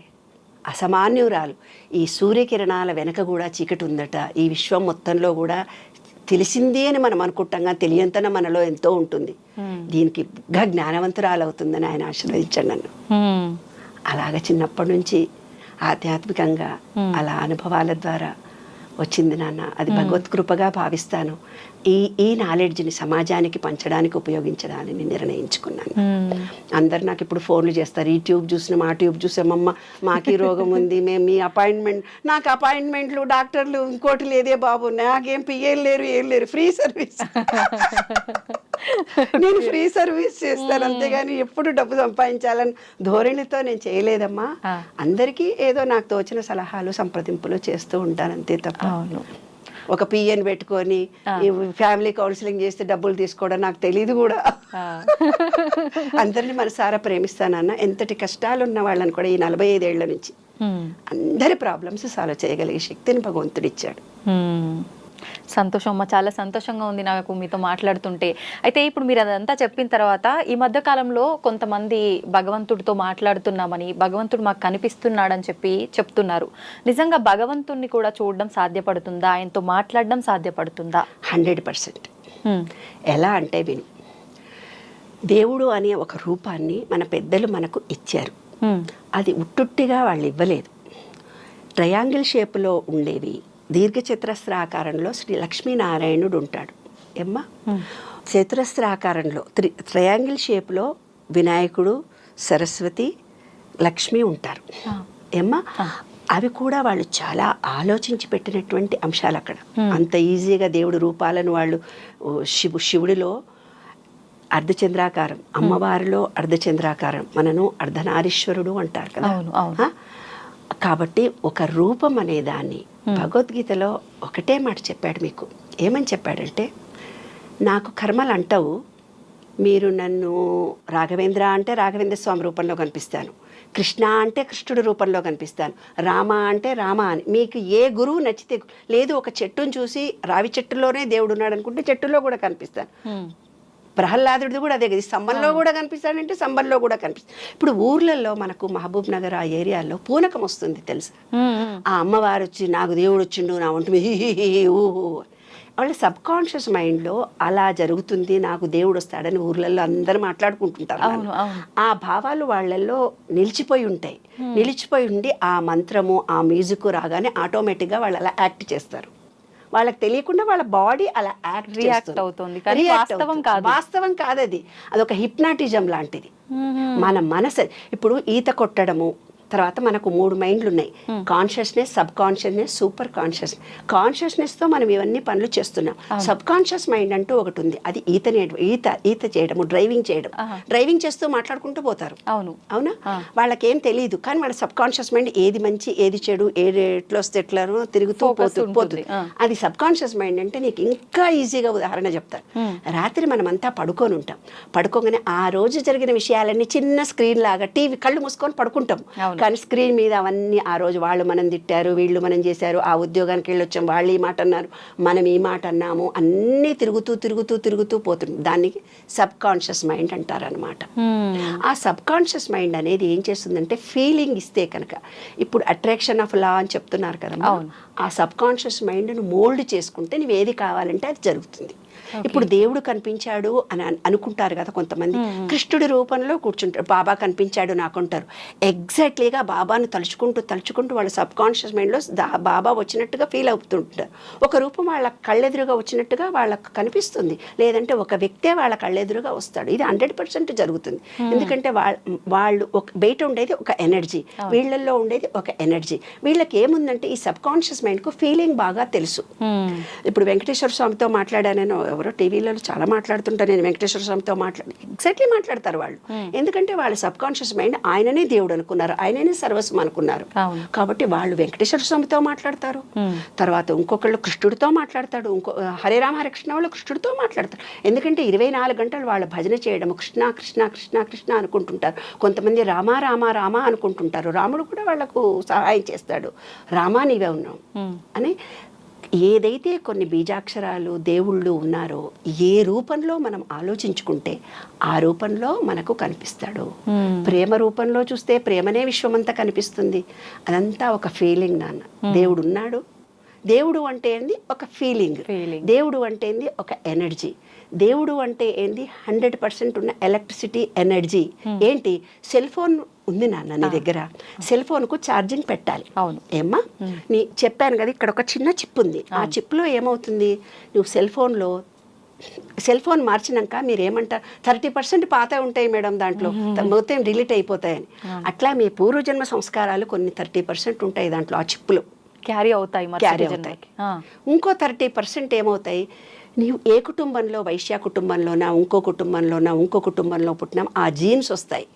ఈ సూర్యకిరణాల వెనక కూడా చీకటి ఉందట. ఈ విశ్వం మొత్తంలో కూడా తెలిసిందే అని మనం అనుకుంటాం, కానీ తెలియంతన మనలో ఎంతో ఉంటుంది. దీనికి జ్ఞానవంతురాలు అవుతుందని ఆయన ఆశీర్వదించాడు నన్ను. అలాగ చిన్నప్పటి నుంచి ఆధ్యాత్మికంగా అలా అనుభవాల ద్వారా వచ్చింది నాన్న. అది భగవత్ కృపగా భావిస్తాను. ఈ నాలెడ్జ్ని సమాజానికి పంచడానికి ఉపయోగించడాన్ని నిర్ణయించుకున్నాను. అందరు నాకు ఇప్పుడు ఫోన్లు చేస్తారు, ఈ ట్యూబ్ చూసినాం, ఆ ట్యూబ్ చూసామమ్మ, మాకు రోగం ఉంది, మేము మీ అపాయింట్మెంట్. నాకు అపాయింట్మెంట్లు, డాక్టర్లు, ఇంకోటి లేదే బాబు, నాకేం పిఏలు లేరు, ఏం లేరు, ఫ్రీ సర్వీస్. నేను ఫ్రీ సర్వీస్ చేస్తాను, అంతేగాని ఎప్పుడు డబ్బు సంపాదించాలని ధోరణితో నేను చేయలేదమ్మా. అందరికీ ఏదో నాకు తోచిన సలహాలు, సంప్రదింపులు చేస్తూ ఉంటాను అంతే తప్ప ఒక పిఎన్ పెట్టుకొని ఫ్యామిలీ కౌన్సిలింగ్ చేస్తే డబ్బులు తీసుకోవడం నాకు తెలియదు కూడా. అందరిని మనసారా ప్రేమిస్తానన్న. ఎంతటి కష్టాలు ఉన్న వాళ్ళని కూడా ఈ 45 ఏళ్ల నుంచి అందరి ప్రాబ్లమ్స్ సాల్వ్ చేయగలిగే శక్తిని భగవంతుడిచ్చాడు. సంతోషం అమ్మ, చాలా సంతోషంగా ఉంది నాకు మీతో మాట్లాడుతుంటే. అయితే ఇప్పుడు మీరు అదంతా చెప్పిన తర్వాత ఈ మధ్య కాలంలో కొంతమంది భగవంతుడితో మాట్లాడుతున్నామని, భగవంతుడు మాకు కనిపిస్తున్నాడని చెప్తున్నారు. నిజంగా భగవంతుడిని కూడా చూడడం సాధ్యపడుతుందా? ఆయనతో మాట్లాడడం సాధ్యపడుతుందా? 100%. ఎలా అంటే విను, దేవుడు అనే ఒక రూపాన్ని మన పెద్దలు మనకు ఇచ్చారు. అది ఉట్టుట్టిగా వాళ్ళు ఇవ్వలేదు. ట్రయాంగిల్ షేప్లో ఉండేవి, దీర్ఘచతురస్ర ఆకారంలో శ్రీ లక్ష్మీనారాయణుడు ఉంటాడు. ఏమ్మా చతురస్ర ఆకారంలో ట్రయాంగిల్ షేప్లో వినాయకుడు, సరస్వతి, లక్ష్మి ఉంటారు. ఏమ్మా అవి కూడా వాళ్ళు చాలా ఆలోచించి పెట్టినటువంటి అంశాలు అక్కడ. అంత ఈజీగా దేవుడి రూపాలను వాళ్ళు శివుడిలో అర్ధచంద్రాకారం, అమ్మవారిలో అర్ధచంద్రాకారం, మనను అర్ధనారీశ్వరుడు అంటారు కదా. కాబట్టి ఒక రూపం అనే దాన్ని భగవద్గీతలో ఒకటే మాట చెప్పాడు మీకు. ఏమని చెప్పాడంటే, నాకు కర్మలు అంటావు, మీరు నన్ను రాఘవేంద్ర అంటే రాఘవేంద్ర స్వామి రూపంలో కనిపిస్తాను, కృష్ణ అంటే కృష్ణుడి రూపంలో కనిపిస్తాను, రామ అంటే రామ అని. మీకు ఏ గురువు నచ్చితే, లేదు ఒక చెట్టును చూసి రావి చెట్టులోనే దేవుడు ఉన్నాడు అనుకుంటే చెట్టులో కూడా కనిపిస్తాను. ప్రహ్లాదుడిది కూడా అదే కదా, స్తంభంలో కూడా కనిపిస్తాడంటే స్తంభంలో కూడా కనిపిస్తాడు. ఇప్పుడు ఊర్లలో మనకు మహబూబ్ నగర్ ఆ ఏరియాలో పూనకం వస్తుంది తెలుసా, ఆ అమ్మవారు వచ్చి నాకు దేవుడు వచ్చిండు నా ఒంటి ఊహు, వాళ్ళ సబ్ కాన్షియస్ మైండ్లో అలా జరుగుతుంది, నాకు దేవుడు వస్తాడని ఊర్లలో అందరూ మాట్లాడుకుంటుంటారు. ఆ భావాలు వాళ్ళల్లో నిలిచిపోయి ఉంటాయి. నిలిచిపోయి ఉండి ఆ మంత్రము ఆ మ్యూజిక్ రాగానే ఆటోమేటిక్గా వాళ్ళు అలా యాక్ట్ చేస్తారు. వాళ్ళకి తెలియకుండా వాళ్ళ బాడీ అలా రియాక్ట్ అవుతుంది. వాస్తవం కాదు అది, అదొక హిప్నాటిజం లాంటిది. మన మనసు ఇప్పుడు ఈత కొట్టడము, తర్వాత మనకు 3 మైండ్లు ఉన్నాయి, consciousness, sub consciousness, super conscious. కాన్షియస్నెస్తో మనం ఇవన్నీ పనులు చేస్తున్నాం. సబ్ కాన్షియస్ మైండ్ అంటూ ఒకటి ఉంది, అది ఈత చేయడము, డ్రైవింగ్ చేయడం. డ్రైవింగ్ చేస్తూ మాట్లాడుకుంటూ పోతారు. అవునా, వాళ్ళకేం తెలియదు, కానీ వాళ్ళ సబ్ కాన్షియస్ మైండ్ ఏది మంచి ఏది చెడు, ఎట్లా వస్తే ఎట్లా తిరుగుతూ పోతుంది. అది సబ్ కాన్షియస్ మైండ్. అంటే నీకు ఇంకా ఈజీగా ఉదాహరణ చెప్తాను. రాత్రి మనమంతా పడుకొని ఉంటాం, పడుకోగానే ఆ రోజు జరిగిన విషయాలన్నీ చిన్న స్క్రీన్ లాగా టీవీ కళ్ళు మూసుకొని పడుకుంటాం. కానీ స్క్రీన్ మీద అవన్నీ ఆ రోజు వాళ్ళు మనం తిట్టారు, వీళ్ళు మనం చేశారు, ఆ ఉద్యోగానికి వెళ్ళి వచ్చాం, వాళ్ళు ఈ మాట అన్నారు, మనం ఈ మాట అన్నాము, అన్నీ తిరుగుతూ పోతుంది. దానికి సబ్ కాన్షియస్ మైండ్ అంటారనమాట. ఆ సబ్ కాన్షియస్ మైండ్ అనేది ఏం చేస్తుందంటే, ఫీలింగ్ ఇస్తే కనుక, ఇప్పుడు అట్రాక్షన్ ఆఫ్ లా అని చెప్తున్నారు కదా, ఆ సబ్ కాన్షియస్ మైండ్ను మోల్డ్ చేసుకుంటే నువ్వు ఏది కావాలంటే అది జరుగుతుంది. ఇప్పుడు దేవుడు కనిపించాడు అని అనుకుంటారు కదా కొంతమంది, కృష్ణుడి రూపంలో కూర్చుంటారు, బాబా కనిపించాడు నాకుంటారు. ఎగ్జాక్ట్లీగా బాబాను తలుచుకుంటూ వాళ్ళ సబ్ కాన్షియస్ మైండ్లో బాబా వచ్చినట్టుగా ఫీల్ అవుతుంటారు. ఒక రూపం వాళ్ళ కళ్ళెదురుగా వచ్చినట్టుగా వాళ్ళకు కనిపిస్తుంది, లేదంటే ఒక వ్యక్తే వాళ్ళ కళ్ళెదురుగా వస్తాడు. ఇది 100% జరుగుతుంది. ఎందుకంటే వాళ్ళు బయట ఉండేది ఒక ఎనర్జీ, వీళ్ళల్లో ఉండేది ఒక ఎనర్జీ. వీళ్ళకి ఏముందంటే ఈ సబ్ కాన్షియస్ మైండ్కు ఫీలింగ్ బాగా తెలుసు. ఇప్పుడు వెంకటేశ్వర స్వామితో మాట్లాడానని ఎవరో టీవీలలో చాలా మాట్లాడుతుంటారు, నేను వెంకటేశ్వర స్వామితో ఎగ్జాక్ట్లీ మాట్లాడతారు వాళ్ళు. ఎందుకంటే వాళ్ళ సబ్ కాన్షియస్ మైండ్ ఆయననే దేవుడు అనుకున్నారు, ఆయననే సర్వస్వం అనుకున్నారు. కాబట్టి వాళ్ళు వెంకటేశ్వర స్వామితో మాట్లాడతారు, తర్వాత ఇంకొకళ్ళు కృష్ణుడితో మాట్లాడతాడు, హరే రామ హరే కృష్ణ వాళ్ళు కృష్ణుడితో మాట్లాడతారు. ఎందుకంటే 24 గంటలు వాళ్ళ భజన చేయడం, కృష్ణ కృష్ణ కృష్ణ కృష్ణ అనుకుంటుంటారు. కొంతమంది రామ రామ రామ అనుకుంటుంటారు, రాముడు కూడా వాళ్ళకు సహాయం చేస్తాడు, రామా నీవే ఉన్నావు అని. ఏదైతే కొన్ని బీజాక్షరాలు దేవుళ్ళు ఉన్నారో, ఏ రూపంలో మనం ఆలోచించుకుంటే ఆ రూపంలో మనకు కనిపిస్తాడు. ప్రేమ రూపంలో చూస్తే ప్రేమనే విశ్వమంతా కనిపిస్తుంది. అదంతా ఒక ఫీలింగ్ నాన్న. దేవుడు ఉన్నాడు, దేవుడు అంటే ఏంది ఒక ఫీలింగ్, దేవుడు అంటే ఏంది ఒక ఎనర్జీ, దేవుడు అంటే ఏంది 100% ఉన్న ఎలక్ట్రిసిటీ ఎనర్జీ. ఏంటి, సెల్ ఫోన్ ఉంది నాన్న నీ దగ్గర, సెల్ ఫోన్కు ఛార్జింగ్ పెట్టాలి. అవును ఏమ్మా, నీ చెప్పాను కదా ఇక్కడ ఒక చిన్న చిప్ ఉంది, ఆ చిప్లో ఏమవుతుంది, నువ్వు సెల్ ఫోన్ మార్చినాక మీరు ఏమంటారు, 30% పాత ఉంటాయి మేడం దాంట్లో, మొత్తం డిలీట్ అయిపోతాయని. అట్లా మీ పూర్వజన్మ సంస్కారాలు కొన్ని 30% ఉంటాయి దాంట్లో, ఆ చిప్లో క్యారీ అవుతాయి. ఇంకో 30% ఏమవుతాయి, నీవు ఏ కుటుంబంలో, వైశ్య కుటుంబంలోనా ఇంకో కుటుంబంలో పుట్టినా ఆ జీన్స్ వస్తాయి.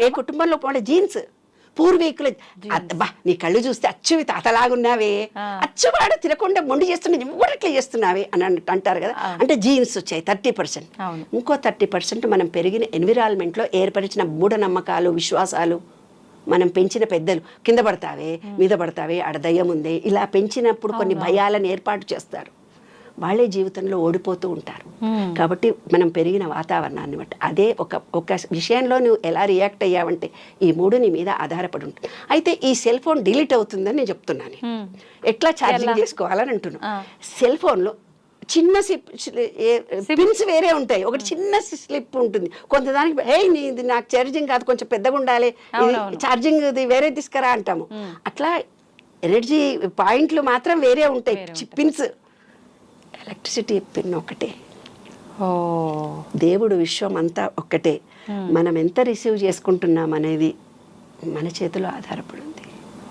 ఏ కుటుంబంలో పుట్టిన జీన్స్ పూర్వీకులు, అబ్బా నీ కళ్ళు చూస్తే అచ్చువి తాతలాగున్నావే, అచ్చువాడు తినకుండా మొండి చేస్తున్నా ఎవరట్లా చేస్తున్నావే అని అంటారు కదా. అంటే జీన్స్ వచ్చాయి 30%. ఇంకో 30% మనం పెరిగిన ఎన్విరాన్మెంట్లో ఏర్పరిచిన మూఢనమ్మకాలు, విశ్వాసాలు, మనం పెంచిన పెద్దలు కింద పడతావే మీద పడతావే ఆడ దయ్యం ఉంది, ఇలా పెంచినప్పుడు కొన్ని భయాలను ఏర్పాటు చేస్తారు, వాళ్ళే జీవితంలో ఓడిపోతూ ఉంటారు. కాబట్టి మనం పెరిగిన వాతావరణాన్ని బట్టి అదే ఒక విషయంలో నువ్వు ఎలా రియాక్ట్ అయ్యావంటే ఈ 3 నీ మీద ఆధారపడి ఉంటుంది. అయితే ఈ సెల్ ఫోన్ డిలీట్ అవుతుందని నేను చెప్తున్నాను, ఎట్లా ఛార్జింగ్ చేసుకోవాలని అంటున్నాను. సెల్ ఫోన్లో చిన్న పిన్స్ వేరే ఉంటాయి, ఒకటి చిన్న స్లిప్ ఉంటుంది, కొంతదానికి నీది నాకు ఛార్జింగ్ కాదు కొంచెం పెద్దగా ఉండాలి, ఛార్జింగ్ ఇది వేరే తీసుకురా అంటాము. అట్లా ఎనర్జీ పాయింట్లు మాత్రం వేరే ఉంటాయి, పిన్స్ ఎలక్ట్రిసిటీ పిన్ ఒకటే, ఓ దేవుడు విశ్వం అంతా ఒక్కటే. మనం ఎంత రిసీవ్ చేసుకుంటున్నాం అనేది మన చేతిలో ఆధారపడి ఉంది.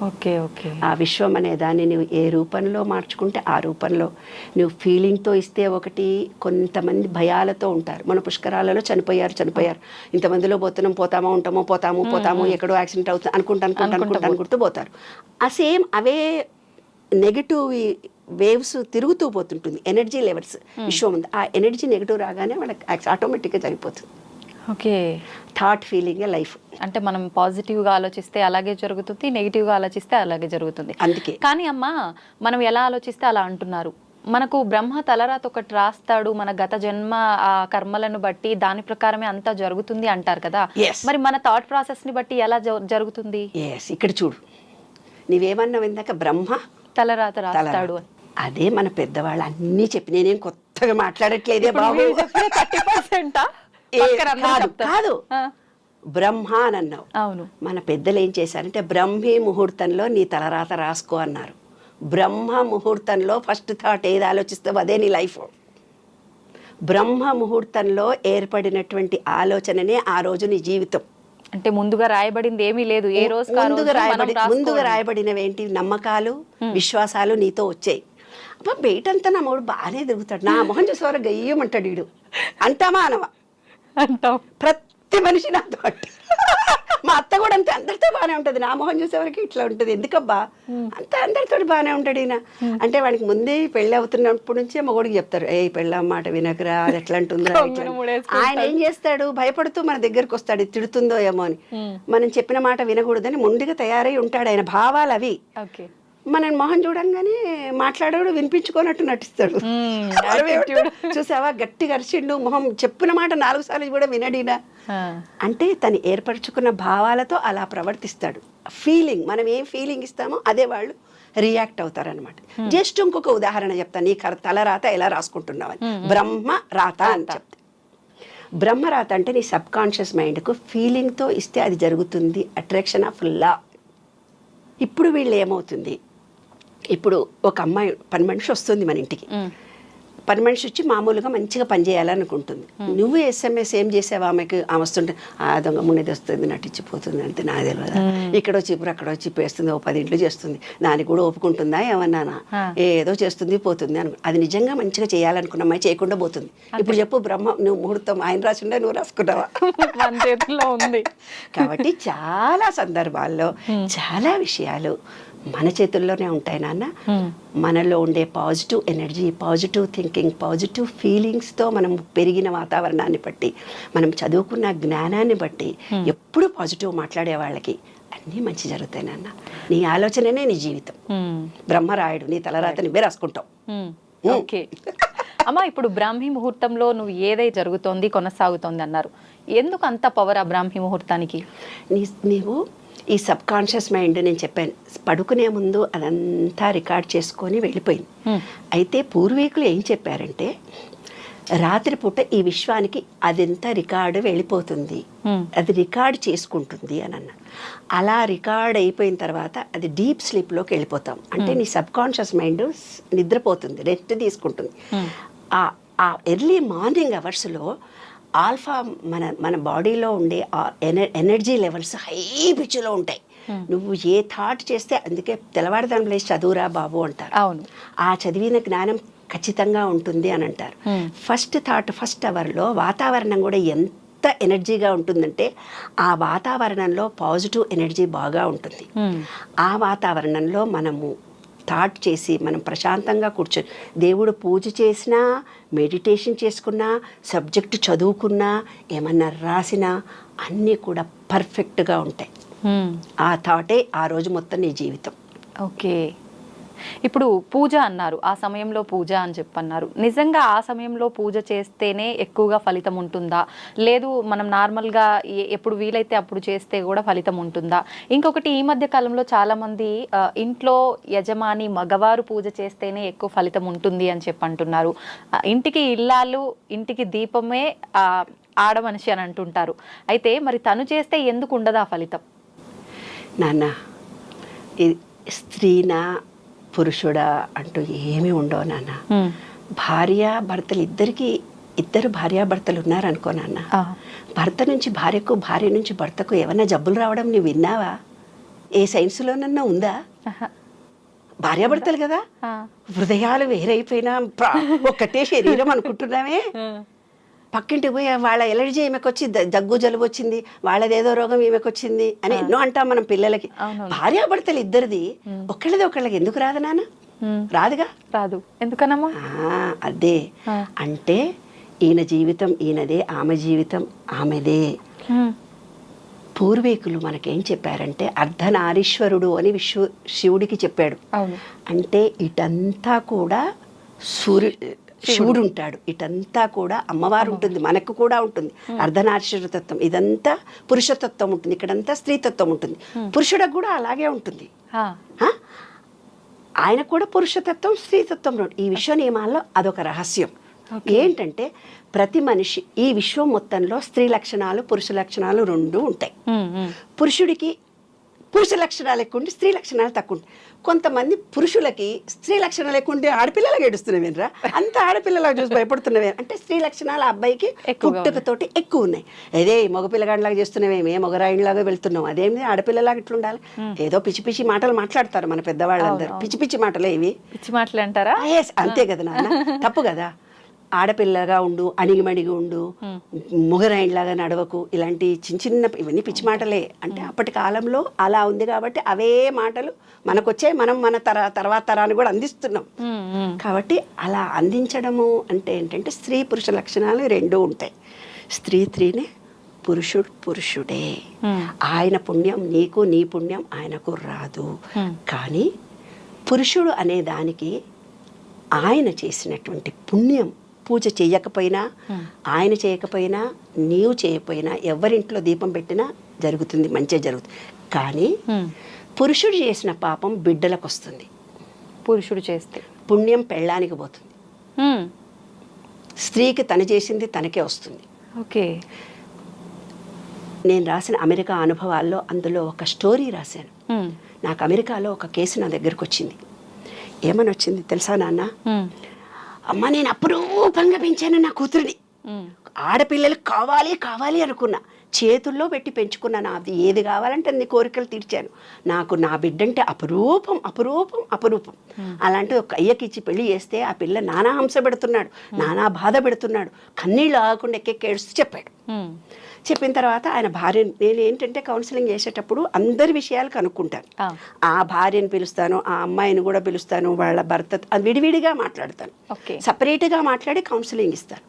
Okay okay. ఆ విశ్వం అనే దాన్ని నువ్వు ఏ రూపంలో మార్చుకుంటే ఆ రూపంలో నువ్వు ఫీలింగ్తో ఇస్తే ఒకటి. కొంతమంది భయాలతో ఉంటారు. మన పుష్కరాలలో చనిపోయారు, ఇంతమందిలో పోతామో పోతాము ఎక్కడో యాక్సిడెంట్ అవుతుంది అనుకుంటూ పోతారు. ఆ సేమ్ అవే నెగిటివ్ వేవ్స్ తిరుగుతూ పోతుంటుంది, ఎనర్జీ లెవెల్స్ విశ్వం ఉంది. ఆ ఎనర్జీ నెగిటివ్ రాగానే వాళ్ళకి ఆటోమేటిక్గా జరిగిపోతుంది. ఓకే. Thought feeling life. అంటే మనం పాజిటివ్గా ఆలోచిస్తే అలాగే జరుగుతుంది, నెగిటివ్గా ఆలోచిస్తే అలాగే జరుగుతుంది. అందుకే కానీ అమ్మ, మనం ఎలా ఆలోచిస్తే అలా అంటున్నారు. మనకు బ్రహ్మ తలరాత ఒకటి రాస్తాడు, మన గత జన్మ ఆ కర్మలను బట్టి దాని ప్రకారమే అంతా జరుగుతుంది అంటారు కదా. మరి మన థాట్ ప్రాసెస్ని బట్టి ఎలా జరుగుతుంది? ఇక్కడ చూడు, నీవేమన్నావు ఇందాక, బ్రహ్మ తలరాత రాస్తాడు అని. అదే మన పెద్దవాళ్ళు అన్నీ చెప్పి, నేనేం కొత్తగా మాట్లాడట్లేదే బాబు. 30% కాదు, బ్రహ్మ అని అన్నావు. అవును. మన పెద్దలు ఏం చేశారంటే బ్రహ్మీ ముహూర్తంలో నీ తలరాత రాసుకో అన్నారు. బ్రహ్మ ముహూర్తంలో ఫస్ట్ థాట్ ఏది ఆలోచిస్తావు అదే నీ లైఫ్. బ్రహ్మ ముహూర్తంలో ఏర్పడినటువంటి ఆలోచననే ఆ రోజు నీ జీవితం. అంటే ముందుగా రాయబడింది ఏమీ లేదు, ఏ రోజు ముందుగా రాయబడినవి ఏంటి? నమ్మకాలు, విశ్వాసాలు నీతో వచ్చాయి. అబ్బా బయటంతా నా మూడు బాగానే తిరుగుతాడు, నా మొహం చూసేవారు గయ్యమంటాడు వీడు అంటామా అనవా అంటాం. ప్రతి మనిషి నాతో మా అత్త కూడా అంతే, అందరితో బాగానే ఉంటుంది, నా మొహం చూసేవరకు ఇట్లా ఉంటుంది. ఎందుకబ్బా అంత అందరితో బాగానే ఉంటాడు ఈయన అంటే వాడికి ముందే పెళ్ళి అవుతున్నప్పటి నుంచే మగోడికి చెప్తారు, ఏ పెళ్ళ మాట వినకరా, అది ఎట్లా అంటుందిరా. ఆయన ఏం చేస్తాడు, భయపడుతూ మన దగ్గరకు వస్తాడు, తిడుతుందో ఏమో అని. మనం చెప్పిన మాట వినకూడదని ముందుగా తయారై ఉంటాడు. ఆయన భావాలు అవి. మనం మొహం చూడంగానే మాట్లాడాడు, వినిపించుకోనట్టు నటిస్తాడు. చూసావా గట్టిగా అరిచిండు, మొహం చెప్పిన మాట 4 సార్లు కూడా వినడినా అంటే తను ఏర్పరచుకున్న భావాలతో అలా ప్రవర్తిస్తాడు. ఫీలింగ్, మనం ఏం ఫీలింగ్ ఇస్తామో అదే వాళ్ళు రియాక్ట్ అవుతారనమాట. జస్ట్ ఇంకొక ఉదాహరణ చెప్తాను, నీ తలరాత ఎలా రాసుకుంటున్నావని. బ్రహ్మ రాత అని చెప్తా. బ్రహ్మరాత అంటే నీ సబ్ కాన్షియస్ మైండ్కు ఫీలింగ్తో ఇస్తే అది జరుగుతుంది. Attraction of law. ఇప్పుడు వీళ్ళు ఏమవుతుంది, ఇప్పుడు ఒక అమ్మాయి పని మనిషి వస్తుంది మన ఇంటికి. పని మనిషి వచ్చి మామూలుగా మంచిగా పనిచేయాలనుకుంటుంది. నువ్వు SMS ఏం చేసావా ఆమెకి? ఆమె వస్తుంటే ఆ దొంగ మునిది వస్తుంది, నటించిపోతుంది అంటే నాకు తెలియదా, ఇక్కడ వచ్చి ఇప్పుడు అక్కడ వచ్చి పేస్తుంది, ఓ 10 ఇంట్లు చేస్తుంది, దానికి కూడా ఒప్పుకుంటుందా ఏమన్నానా, ఏదో చేస్తుంది పోతుంది అను. అది నిజంగా మంచిగా చేయాలనుకున్న అమ్మాయి చేయకుండా పోతుంది. ఇప్పుడు చెప్పు, బ్రహ్మ నువ్వు ముహూర్తం ఆయన రాసిండే, నువ్వు రాసుకున్నావా? ఉంది. కాబట్టి చాలా సందర్భాల్లో చాలా విషయాలు మన చేతుల్లోనే ఉంటాయి నాన్న. మనలో ఉండే positive energy, positive thinking, positive ఫీలింగ్స్తో మనం పెరిగిన వాతావరణాన్ని బట్టి, మనం చదువుకున్న జ్ఞానాన్ని బట్టి ఎప్పుడు పాజిటివ్ మాట్లాడే వాళ్ళకి అన్నీ మంచి జరుగుతాయి నాన్న. నీ ఆలోచననే నీ జీవితం. బ్రహ్మరాయుడు నీ తలరాత నువ్వే రాసుకుంటావు. ఓకే అమ్మ, ఇప్పుడు బ్రాహ్మీ ముహూర్తంలో నువ్వు ఏదై జరుగుతోంది కొనసాగుతోంది అన్నారు, ఎందుకు అంత పవర్ ఆ బ్రాహ్మీ ముహూర్తానికి? నీవు ఈ సబ్ కాన్షియస్ మైండ్, నేను చెప్పాను పడుకునే ముందు అదంతా రికార్డ్ చేసుకొని వెళ్ళిపోయింది. అయితే పూర్వీకులు ఏం చెప్పారంటే రాత్రిపూట ఈ విశ్వానికి అదంతా రికార్డు వెళ్ళిపోతుంది, అది రికార్డ్ చేసుకుంటుంది అని అన్నారు. అలా రికార్డ్ అయిపోయిన తర్వాత అది డీప్ స్లీప్లోకి వెళ్ళిపోతాం. అంటే నీ సబ్ కాన్షియస్ మైండ్ నిద్రపోతుంది, రెస్ట్ తీసుకుంటుంది. ఆ ఎర్లీ మార్నింగ్ అవర్స్లో ఆల్ఫా మన బాడీలో ఉండే ఎనర్జీ లెవెల్స్ హై పిచ్లో ఉంటాయి. నువ్వు ఏ థాట్ చేస్తే, అందుకే తెల్లవారుదాం లేచి చదువురా బాబు అంటారు. అవును, ఆ చదివిన జ్ఞానం ఖచ్చితంగా ఉంటుంది అని అంటారు. ఫస్ట్ థాట్, ఫస్ట్ అవర్లో వాతావరణం కూడా ఎంత ఎనర్జీగా ఉంటుందంటే ఆ వాతావరణంలో పాజిటివ్ ఎనర్జీ బాగా ఉంటుంది. ఆ వాతావరణంలో మనము థాట్ చేసి మనం ప్రశాంతంగా కూర్చొని దేవుడు పూజ చేసినా, మెడిటేషన్ చేసుకున్నా, సబ్జెక్టు చదువుకున్నా, ఏమన్నా రాసినా అన్నీ కూడా పర్ఫెక్ట్గా ఉంటాయి. ఆ థాటే ఆ రోజు మొత్తం నీ జీవితం. ఓకే, ఇప్పుడు పూజ అన్నారు, ఆ సమయంలో పూజ అని చెప్పన్నారు. నిజంగా ఆ సమయంలో పూజ చేస్తేనే ఎక్కువగా ఫలితం ఉంటుందా, లేదు మనం నార్మల్గా ఎప్పుడు వీలైతే అప్పుడు చేస్తే కూడా ఫలితం ఉంటుందా? ఇంకొకటి, ఈ మధ్య కాలంలో చాలామంది ఇంట్లో యజమాని మగవారు పూజ చేస్తేనే ఎక్కువ ఫలితం ఉంటుంది అని చెప్పి అంటున్నారు. ఇంటికి ఇల్లాలు, ఇంటికి దీపమే ఆడ మనిషి అని అంటుంటారు. అయితే మరి తను చేస్తే ఎందుకు ఉండదా ఫలితం? నాన్న, స్త్రీనా పురుషుడా అంటూ ఏమీ ఉండవు నాన్న. భార్యాభర్తలు ఇద్దరు భార్యాభర్తలు ఉన్నారనుకో నాన్న, భర్త నుంచి భార్యకు, భార్య నుంచి భర్తకు ఏమన్నా జబ్బులు రావడం నువ్వు విన్నావా? ఏ సైన్స్లోనన్నా ఉందా? భార్యాభర్తలు కదా, హృదయాలు వేరైపోయినా ఒక్కటే శరీరం అనుకుంటున్నామే. పక్కింటికి పోయి వాళ్ళ ఎలర్జీ ఈమెకు వచ్చి దగ్గు జలుబు వచ్చింది, వాళ్ళదేదో రోగం ఈమెకు వచ్చింది అని ఎన్నో అంటాం మనం పిల్లలకి. భార్యాభర్తలు ఇద్దరిది ఒకళ్ళకి ఎందుకు రాదు నాన్న? రాదుగా. రాదు. ఎందుకనమ్మా? అదే అంటే ఈయన జీవితం ఈయనదే, ఆమె జీవితం ఆమెదే. పూర్వీకులు మనకేం చెప్పారంటే అర్ధనారీశ్వరుడు అని శివుడికి చెప్పాడు. అంటే ఇటంతా కూడా శివుడు ఉంటాడు, ఇటంతా కూడా అమ్మవారు ఉంటుంది, మనకు కూడా ఉంటుంది అర్ధనారీశ్వర తత్వం. ఇదంతా పురుషతత్వం ఉంటుంది, ఇక్కడంతా స్త్రీతత్వం ఉంటుంది. పురుషుడికి కూడా అలాగే ఉంటుంది. ఆయన కూడా పురుషతత్వం స్త్రీతత్వం. ఈ విశ్వ నియమాల్లో అదొక రహస్యం ఏంటంటే ప్రతి మనిషి ఈ విశ్వం మొత్తంలో స్త్రీ లక్షణాలు పురుష లక్షణాలు రెండు ఉంటాయి. పురుషుడికి పురుష లక్షణాలు ఎక్కువ ఉండి స్త్రీ లక్షణాలు తక్కువ ఉంటాయి. కొంతమంది పురుషులకి స్త్రీ లక్షణాలు ఎక్కువ ఉంటే ఆడపిల్లలకు ఏడుస్తున్నావేనరా, అంత ఆడపిల్లలకు చూసి భయపడుతున్నావే అంటే స్త్రీ లక్షణాలు ఆ అబ్బాయికి పుట్టుకతోటి ఎక్కువ ఉన్నాయి. అదే మగపిల్లగాడిలాగా చేస్తున్నావేమే, మగరాయిలాగా వెళ్తున్నావు, అదేమి ఆడపిల్లలాగా ఇట్లుండాలి. ఏదో పిచ్చి పిచ్చి మాటలు మాట్లాడతారు మన పెద్దవాళ్ళందరూ. పిచ్చి పిచ్చి మాటలే ఇవి, పిచ్చి మాటలు అంటారా? అంతే కదా నాన్న, తప్పు కదా. ఆడపిల్లగా ఉండు, అణిగిమణిగి ఉండు, ముగరాయిలాగా నడవకు, ఇలాంటి చిన్న చిన్న ఇవన్నీ పిచ్చి మాటలే. అంటే అప్పటి కాలంలో అలా ఉంది కాబట్టి అవే మాటలు మనకొచ్చే, మనం మన తర్వాత తరాన్ని కూడా అందిస్తున్నాం. కాబట్టి అలా అందించడము అంటే ఏంటంటే స్త్రీ పురుష లక్షణాలు రెండూ ఉంటాయి. స్త్రీనే, పురుషుడు పురుషుడే. ఆయన పుణ్యం నీకు, నీ పుణ్యం ఆయనకు రాదు. కానీ పురుషుడు అనే దానికి ఆయన చేసినటువంటి పుణ్యం, పూజ చేయకపోయినా, ఆయన చేయకపోయినా, నీవు చేయకపోయినా, ఎవరింట్లో దీపం పెట్టినా జరుగుతుంది, మంచిగా జరుగుతుంది. కానీ పురుషుడు చేసిన పాపం బిడ్డలకు వస్తుంది. పురుషుడు చేస్తే పుణ్యం పెళ్ళానికి పోతుంది. స్త్రీకి తను చేసింది తనకే వస్తుంది. ఓకే. నేను రాసిన అమెరికా అనుభవాల్లో అందులో ఒక స్టోరీ రాశాను. నాకు అమెరికాలో ఒక కేసు నా దగ్గరకు వచ్చింది. ఏమని వచ్చింది తెలుసా నాన్న? అమ్మ, నేను అపురూపంగా పెంచాను నా కూతురిని, ఆడపిల్లలు కావాలి కావాలి అనుకున్నా, చేతుల్లో పెట్టి పెంచుకున్నాను. అది ఏది కావాలంటే అన్ని కోరికలు తీర్చాను. నాకు నా బిడ్డంటే అపురూపం అపురూపం అపురూపం. అలాంటి ఒక అయ్యకిచ్చి పెళ్లి చేస్తే ఆ పిల్ల నానా హంస పెడుతున్నాడు, నానా బాధ పెడుతున్నాడు, కన్నీళ్ళు ఆగకుండా ఎక్కేడుస్తూ చెప్పాడు. చెప్పిన తర్వాత ఆయన భార్య, నేను ఏంటంటే కౌన్సిలింగ్ చేసేటప్పుడు అందరి విషయాలు కనుక్కుంటాను. ఆ భార్యను పిలుస్తాను, ఆ అమ్మాయిని కూడా పిలుస్తాను, వాళ్ళ భర్త విడివిడిగా మాట్లాడతాను, సపరేట్గా మాట్లాడి కౌన్సిలింగ్ ఇస్తాను.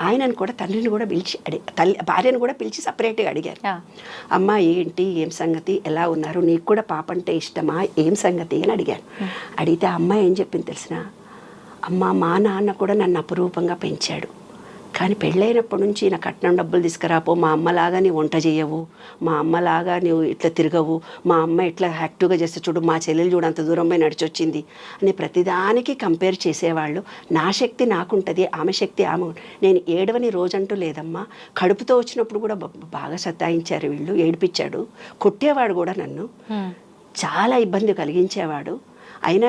ఆయనను కూడా తండ్రిని కూడా పిలిచి భార్యను కూడా పిలిచి సపరేట్గా అడిగారు. అమ్మ ఏంటి, ఏం సంగతి, ఎలా ఉన్నారు, నీకు కూడా పాప అంటే ఇష్టమా, ఏం సంగతి అని అడిగాను. అడిగితే ఆ అమ్మాయి ఏం చెప్పింది తెలిసిన? అమ్మ, మా నాన్న కూడా నన్ను అపురూపంగా పెంచాడు, కానీ పెళ్ళైనప్పటి నుంచి నా కట్నం డబ్బులు తీసుకురాపో, మా అమ్మలాగా నీ వంట చేయవు, మా అమ్మలాగా నువ్వు ఇట్లా తిరగవు, మా అమ్మ ఇట్లా యాక్టివ్గా చేస్తే చూడు, మా చెల్లెలు చూడు అంత దూరం పోయి నడిచొచ్చింది అని ప్రతిదానికి కంపేర్ చేసేవాళ్ళు. నా శక్తి నాకుంటుంది, ఆమె శక్తి ఆమె. నేను ఏడవని రోజంటూ లేదమ్మా. కడుపుతో వచ్చినప్పుడు కూడా బాగా సతాయించారు వీళ్ళు, ఏడిపించాడు, కొట్టేవాడు కూడా నన్ను, చాలా ఇబ్బంది కలిగించేవాడు. అయినా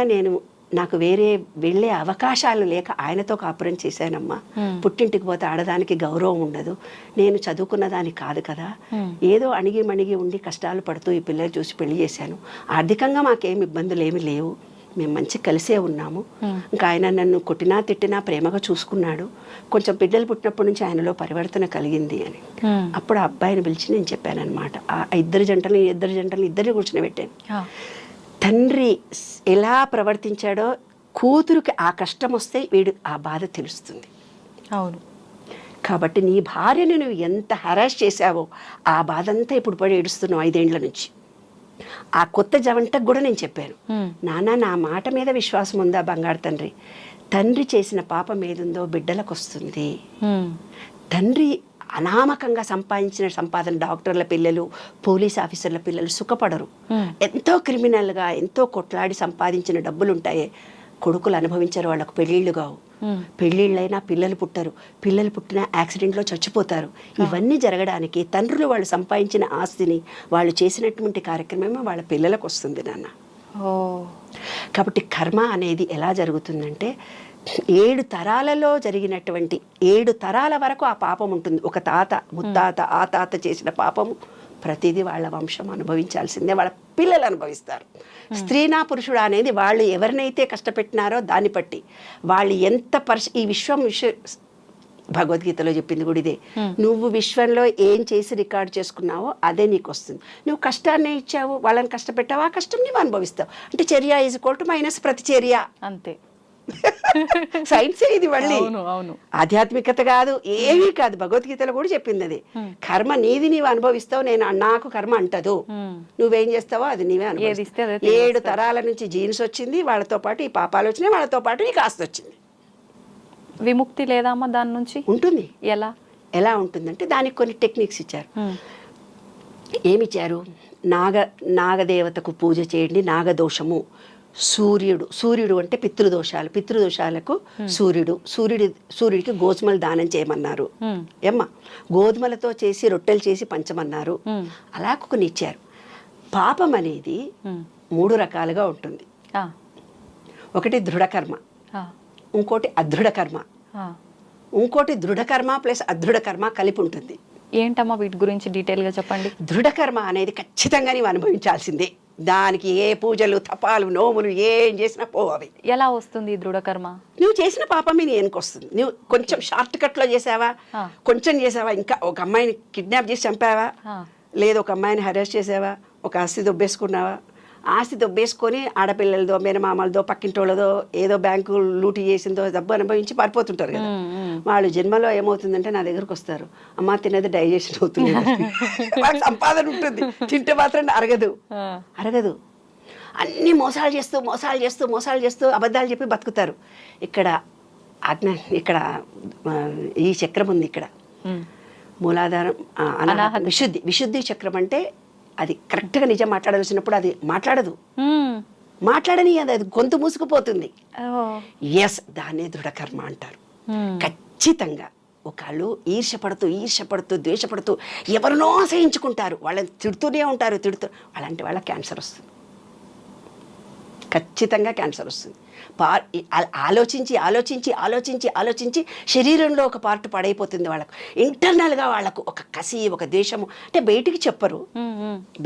నాకు వేరే వెళ్ళే అవకాశాలు లేక ఆయనతో కాపురం చేశానమ్మా. పుట్టింటికి పోతే ఆడదానికి గౌరవం ఉండదు, నేను చదువుకున్న దానికి కాదు కదా, ఏదో అణిగి మణిగి ఉండి కష్టాలు పడుతూ ఈ పిల్లలు చూసి పెళ్లి చేశాను. ఆర్థికంగా మాకేం ఇబ్బందులు ఏమి లేవు, మేము మంచిగా కలిసే ఉన్నాము. ఇంకా ఆయన నన్ను కొట్టినా తిట్టినా ప్రేమగా చూసుకున్నాడు. కొంచెం బిడ్డలు పుట్టినప్పటి నుంచి ఆయనలో పరివర్తన కలిగింది అని. అప్పుడు ఆ అబ్బాయిని పిలిచి నేను చెప్పాను అనమాట. ఆ ఇద్దరు జంటలు ఇద్దరిని కూర్చుని పెట్టాను. తండ్రి ఎలా ప్రవర్తించాడో కూతురికి ఆ కష్టం వస్తే వీడు ఆ బాధ తెలుస్తుంది. అవును. కాబట్టి నీ భార్యను నువ్వు ఎంత హరాస్ చేశావో ఆ బాధ అంతా ఇప్పుడు పడి ఏడుస్తున్నావు 5 ఏళ్ల నుంచి. ఆ కొత్త జవంటకు కూడా నేను చెప్పాను, నాన్న నా మాట మీద విశ్వాసం ఉందా బంగారు తండ్రి, తండ్రి చేసిన పాపం ఏదుందో బిడ్డలకు వస్తుంది. తండ్రి అనామకంగా సంపాదించిన సంపాదన, డాక్టర్ల పిల్లలు, పోలీస్ ఆఫీసర్ల పిల్లలు సుఖపడరు. ఎంతో క్రిమినల్గా ఎంతో కొట్లాడి సంపాదించిన డబ్బులు ఉంటాయే, కొడుకులు అనుభవించారు, వాళ్ళకు పెళ్ళిళ్ళు కావు, పెళ్ళిళ్ళైనా పిల్లలు పుట్టరు, పిల్లలు పుట్టిన యాక్సిడెంట్లో చచ్చిపోతారు. ఇవన్నీ జరగడానికి తండ్రులు వాళ్ళు సంపాదించిన ఆస్తిని వాళ్ళు చేసినటువంటి కార్యక్రమమే వాళ్ళ పిల్లలకు వస్తుంది నాన్న. కాబట్టి కర్మ అనేది ఎలా జరుగుతుందంటే 7 తరాలలో జరిగినటువంటి 7 తరాల వరకు ఆ పాపం ఉంటుంది. ఒక తాత ముత్తాత ఆ తాత చేసిన పాపము ప్రతిదీ వాళ్ళ వంశం అనుభవించాల్సిందే, వాళ్ళ పిల్లలు అనుభవిస్తారు. స్త్రీనా పురుషుడా అనేది వాళ్ళు ఎవరినైతే కష్టపెట్టినారో దాన్ని బట్టి వాళ్ళు ఎంత ఈ విశ్వం భగవద్గీతలో చెప్పింది కూడా ఇదే. నువ్వు విశ్వంలో ఏం చేసి రికార్డ్ చేసుకున్నావో అదే నీకు వస్తుంది. నువ్వు కష్టాన్ని ఇచ్చావు, వాళ్ళని కష్టపెట్టావు, ఆ కష్టం నువ్వు అనుభవిస్తావు. అంటే చర్య ఈజ్ ఈక్వల్ టు మైనస్ ప్రతిచర్య. అంతే. సైన్సే ఇది. మళ్ళీ అవును. ఆధ్యాత్మికత కాదు, ఏమీ కాదు. భగవద్గీతలో కూడా చెప్పింది అది. కర్మ నీది నీవు అనుభవిస్తావు, నాకు కర్మ అంటదు. నువ్వేం చేస్తావో అది నీవే అనుభవిస్తావు. 7 తరాల నుంచి జీన్స్ వచ్చింది, వాళ్ళతో పాటు ఈ పాపాలు వచ్చినాయి, వాళ్ళతో పాటు నీకు ఆస్తి వచ్చింది. విముక్తి లేదా అమ్మా దాని నుంచి? ఉంటుంది. ఎలా ఉంటుందంటే దానికి కొన్ని టెక్నిక్స్ ఇచ్చారు. ఏమిచ్చారు? నాగదేవతకు పూజ చేయండి, నాగదోషము. సూర్యుడు అంటే పితృదోషాలకు సూర్యుడికి గోధుమలు దానం చేయమన్నారు. ఏమ్మా, గోధుమలతో చేసి రొట్టెలు చేసి పంచమన్నారు. అలా కొన్ని ఇచ్చారు. పాపం అనేది 3 రకాలుగా ఉంటుంది. ఒకటి దృఢకర్మ, ఇంకోటి అదృఢకర్మ, ఇంకోటి దృఢకర్మ ప్లస్ అదృఢకర్మ కలిపి ఉంటుంది. ఏంటమ్మా వీటి గురించి డీటెయిల్గా చెప్పండి. దృఢకర్మ అనేది ఖచ్చితంగా నీవు అనుభవించాల్సిందే. దానికి ఏ పూజలు తపాలు నోములు ఏం చేసినా పోవవి. ఎలా వస్తుంది దృఢకర్మ? నువ్వు చేసిన పాపమే నీ వెనకొస్తుంది. నువ్వు కొంచెం షార్ట్ కట్లో చేసావా, కొంచెం చేసావా, ఇంకా ఒక అమ్మాయిని కిడ్నాప్ చేసి చంపావా, లేదు ఒక అమ్మాయిని హెరాస్ చేసావా, ఒక ఆస్తి దొబ్బేసుకున్నావా, ఆస్తి దొబ్బేసుకొని ఆడపిల్లలదో మేనమామలదో పక్కింటోళ్ళదో ఏదో బ్యాంకు లూటీ చేసిందో డబ్బు అనుభవించి పారిపోతుంటారు కదా. వాళ్ళు జన్మలో ఏమవుతుందంటే నా దగ్గరకు వస్తారు, అమ్మ తినేది డైజెషన్ అవుతుంది, సంపాదన ఉంటుంది, తింటే మాత్రం అరగదు. అన్ని మోసాలు చేస్తూ అబద్ధాలు చెప్పి బతుకుతారు. ఇక్కడ ఈ చక్రం ఉంది, ఇక్కడ మూలాధారం విశుద్ధి చక్రం. అంటే అది కరెక్ట్గా నిజం మాట్లాడాల్సినప్పుడు అది మాట్లాడని అది గొంతు మూసుకుపోతుంది. ఎస్, దాన్నే దృఢకర్మ అంటారు. ఖచ్చితంగా ఒకళ్ళు ఈర్ష్యపడుతూ ద్వేషపడుతూ ఎవరినో అసహించుకుంటారు, వాళ్ళని తిడుతూనే ఉంటారు. అలాంటి వాళ్ళ క్యాన్సర్ వస్తుంది, ఖచ్చితంగా క్యాన్సర్ వస్తుంది. ఆలోచించి శరీరంలో ఒక పార్ట్ పడైపోతుంది వాళ్ళకు. ఇంటర్నల్గా వాళ్ళకు ఒక కసి, ఒక ద్వేషము. అంటే బయటికి చెప్పరు,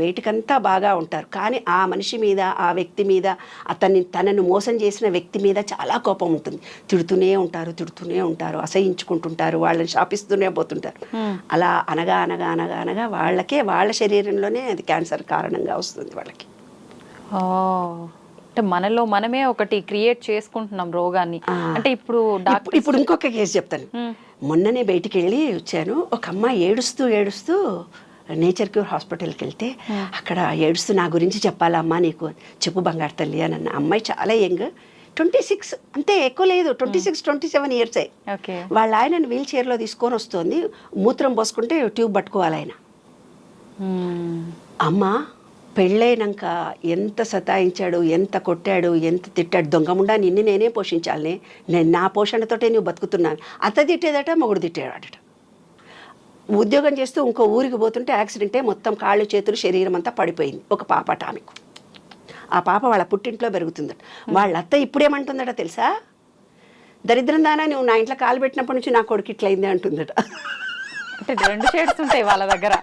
బయటికంతా బాగా ఉంటారు, కానీ ఆ మనిషి మీద, ఆ వ్యక్తి మీద, తనను మోసం చేసిన వ్యక్తి మీద చాలా కోపం ఉంటుంది. తిడుతూనే ఉంటారు, అసహించుకుంటుంటారు, వాళ్ళని శాపిస్తూనే పోతుంటారు. అలా అనగా వాళ్ళ శరీరంలోనే అది క్యాన్సర్ కారణంగా వస్తుంది వాళ్ళకి. అంటే మనలో మనమే ఒకటి క్రియేట్ చేసుకుంటున్నాం రోగాన్ని. అంటే ఇప్పుడు ఇంకొక కేసు చెప్తాను. మొన్ననే బయటికి వెళ్ళి వచ్చాను. ఒక అమ్మాయి ఏడుస్తూ నేచర్ క్యూర్ హాస్పిటల్కి వెళ్తే అక్కడ ఏడుస్తూ నా గురించి చెప్పాలా అమ్మా నీకు, చెప్పు బంగారు తల్లి అని అన్న. అమ్మాయి చాలా యంగ్, 26, అంతే, ఎక్కువ లేదు, 26-27 ఇయర్స్. వాళ్ళ ఆయనను వీల్ చైర్లో తీసుకొని వస్తుంది. మూత్రం పోసుకుంటే ట్యూబ్ పట్టుకోవాలి ఆయన. అమ్మా పెళ్ళైనాక ఎంత సతాయించాడు, ఎంత కొట్టాడు, ఎంత తిట్టాడు. దొంగముండా నిన్ను నేనే పోషించాలి, నా పోషణతోటే నువ్వు బతుకుతున్నాను. అత్త తిట్టేదట, మొగుడు తిట్టేవాడట. ఉద్యోగం చేస్తూ ఇంకో ఊరికి పోతుంటే యాక్సిడెంటే, మొత్తం కాళ్ళు చేతులు శరీరం అంతా పడిపోయింది. ఒక పాప ఆమెకు. ఆ పాప వాళ్ళ పుట్టింట్లో పెరుగుతుందట. వాళ్ళ అత్త ఇప్పుడేమంటుందట తెలుసా? దరిద్రం దానా, నువ్వు నా ఇంట్లో కాలు పెట్టినప్పటి నుంచి నా కొడుకు ఇట్లయింది అంటుందట. అంటే 2 షేడ్స్ ఉంటాయి వాళ్ళ దగ్గర.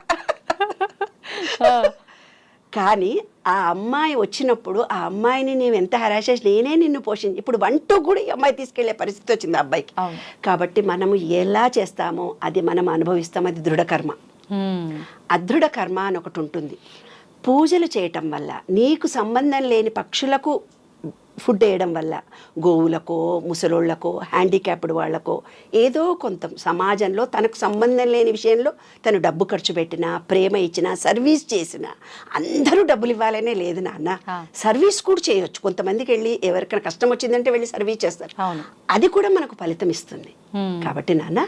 కానీ ఆ అమ్మాయి వచ్చినప్పుడు ఆ అమ్మాయిని నేను ఎంత హెరాస్ చేసి నేనే నిన్ను పోషించి, ఇప్పుడు 1-2 కూడా ఈ అమ్మాయి తీసుకెళ్లే పరిస్థితి వచ్చింది ఆ అబ్బాయికి. కాబట్టి మనము ఎలా చేస్తామో అది మనం అనుభవిస్తాం. అది దృఢకర్మ. అదృఢ కర్మ అని ఒకటి ఉంటుంది. పూజలు చేయటం వల్ల, నీకు సంబంధం లేని పక్షులకు ఫుడ్ వేయడం వల్ల, గోవులకో, ముసలోళ్లకో, హ్యాండిక్యాప్డ్ వాళ్లకో, ఏదో కొంత సమాజంలో తనకు సంబంధం లేని విషయంలో తను డబ్బు ఖర్చు పెట్టినా, ప్రేమ ఇచ్చినా, సర్వీస్ చేసినా, అందరూ డబ్బులు ఇవ్వాలనే లేదు నాన్న, సర్వీస్ కూడా చేయొచ్చు. కొంతమందికి వెళ్ళి ఎవరికైనా కష్టం వచ్చిందంటే వెళ్ళి సర్వీస్ చేస్తారు, అది కూడా మనకు ఫలితం ఇస్తుంది. కాబట్టి నాన్న,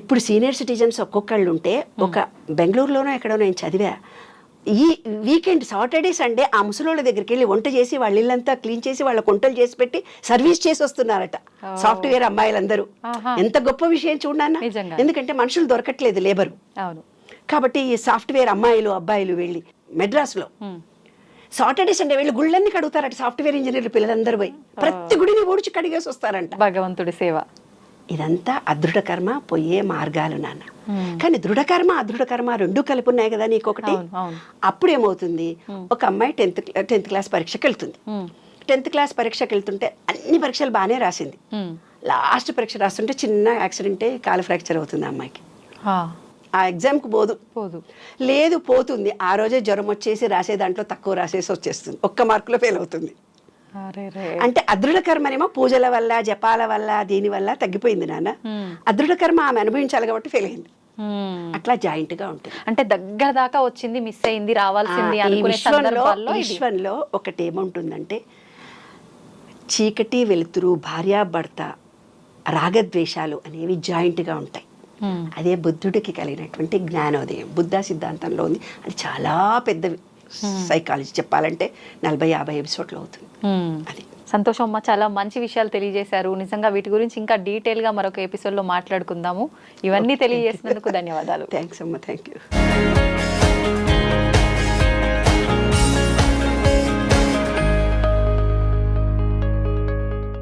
ఇప్పుడు సీనియర్ సిటిజన్స్ ఒక్కొక్కళ్ళు ఉంటే, ఒక బెంగళూరులోనో ఎక్కడో నేను చదివా, ఈ వీకెండ్ సాటర్డే సండే ఆ ముసలోళ్ళ దగ్గరికి వెళ్ళి వంట చేసి వాళ్ళ ఇల్లంతా క్లీన్ చేసి వాళ్ళ వంటలు చేసి పెట్టి సర్వీస్ చేసి వస్తున్నారట సాఫ్ట్వేర్ అమ్మాయిలందరూ. ఎంత గొప్ప విషయం చూడన్నా. ఎందుకంటే మనుషులు దొరకట్లేదు, లేబరు. కాబట్టి ఈ సాఫ్ట్వేర్ అమ్మాయిలు అబ్బాయిలు వెళ్ళి మెడ్రాస్లో సాటర్డే సండే వెళ్ళి గుళ్ళన్నీ కడుగుతారట సాఫ్ట్వేర్ ఇంజనీర్లు పిల్లలందరూ పోయి ప్రతి గుడిని ఊడ్చి కడిగేసి వస్తారంట. భగవంతుడి సేవ. ఇదంతా అదృఢ కర్మ పోయే మార్గాలు నాన్న. కానీ దృఢకర్మ అదృఢ కర్మ రెండు కలిపి ఉన్నాయి కదా నీకొకటి. అప్పుడు ఏమవుతుంది, ఒక అమ్మాయి 10th క్లాస్ పరీక్షకి వెళ్తుంది. 10th క్లాస్ పరీక్షకి వెళ్తుంటే అన్ని పరీక్షలు బాగానే రాసింది. లాస్ట్ పరీక్ష రాస్తుంటే చిన్న యాక్సిడెంటే కాలు ఫ్రాక్చర్ అవుతుంది ఆ అమ్మాయికి. ఆ ఎగ్జామ్కి పోదు లేదు పోతుంది. ఆ రోజే జ్వరం వచ్చేసి రాసే దాంట్లో తక్కువ రాసేసి వచ్చేస్తుంది, 1 మార్కులో ఫెయిల్ అవుతుంది. అంటే అదృఢ కర్మనేమో పూజల వల్ల జపాల వల్ల దీని వల్ల తగ్గిపోయింది నాన్న. అదృఢ కర్మ ఆమె అనుభవించాలి కాబట్టి ఫెయిల్ అయింది. అట్లా జాయింట్ గా ఉంటుంది. అంటే దగ్గర దాకా వచ్చింది, మిస్ అయింది, రావాల్సింది అనుకునే సందర్భాల్లో విశ్వంలో ఒకటి ఏముంటుందంటే చీకటి వెలుతురు భార్యాభర్త రాగద్వేషాలు అనేవి జాయింట్ గా ఉంటాయి. అదే బుద్ధుడికి కలిగినటువంటి జ్ఞానోదయం బుద్ధ సిద్ధాంతంలో ఉంది. అది చాలా పెద్ద సైకాలజీ, చెప్పాలంటే 40-50 ఎపిసోడ్లు అవుతుంది. అది సంతోషం అమ్మ, చాలా మంచి విషయాలు తెలియజేశారు. నిజంగా వీటి గురించి ఇంకా డీటెయిల్ గా మరొక ఎపిసోడ్ లో మాట్లాడుకుందాము. ఇవన్నీ తెలియజేసినందుకు ధన్యవాదాలు. థ్యాంక్స్ అమ్మ, థ్యాంక్ యూ.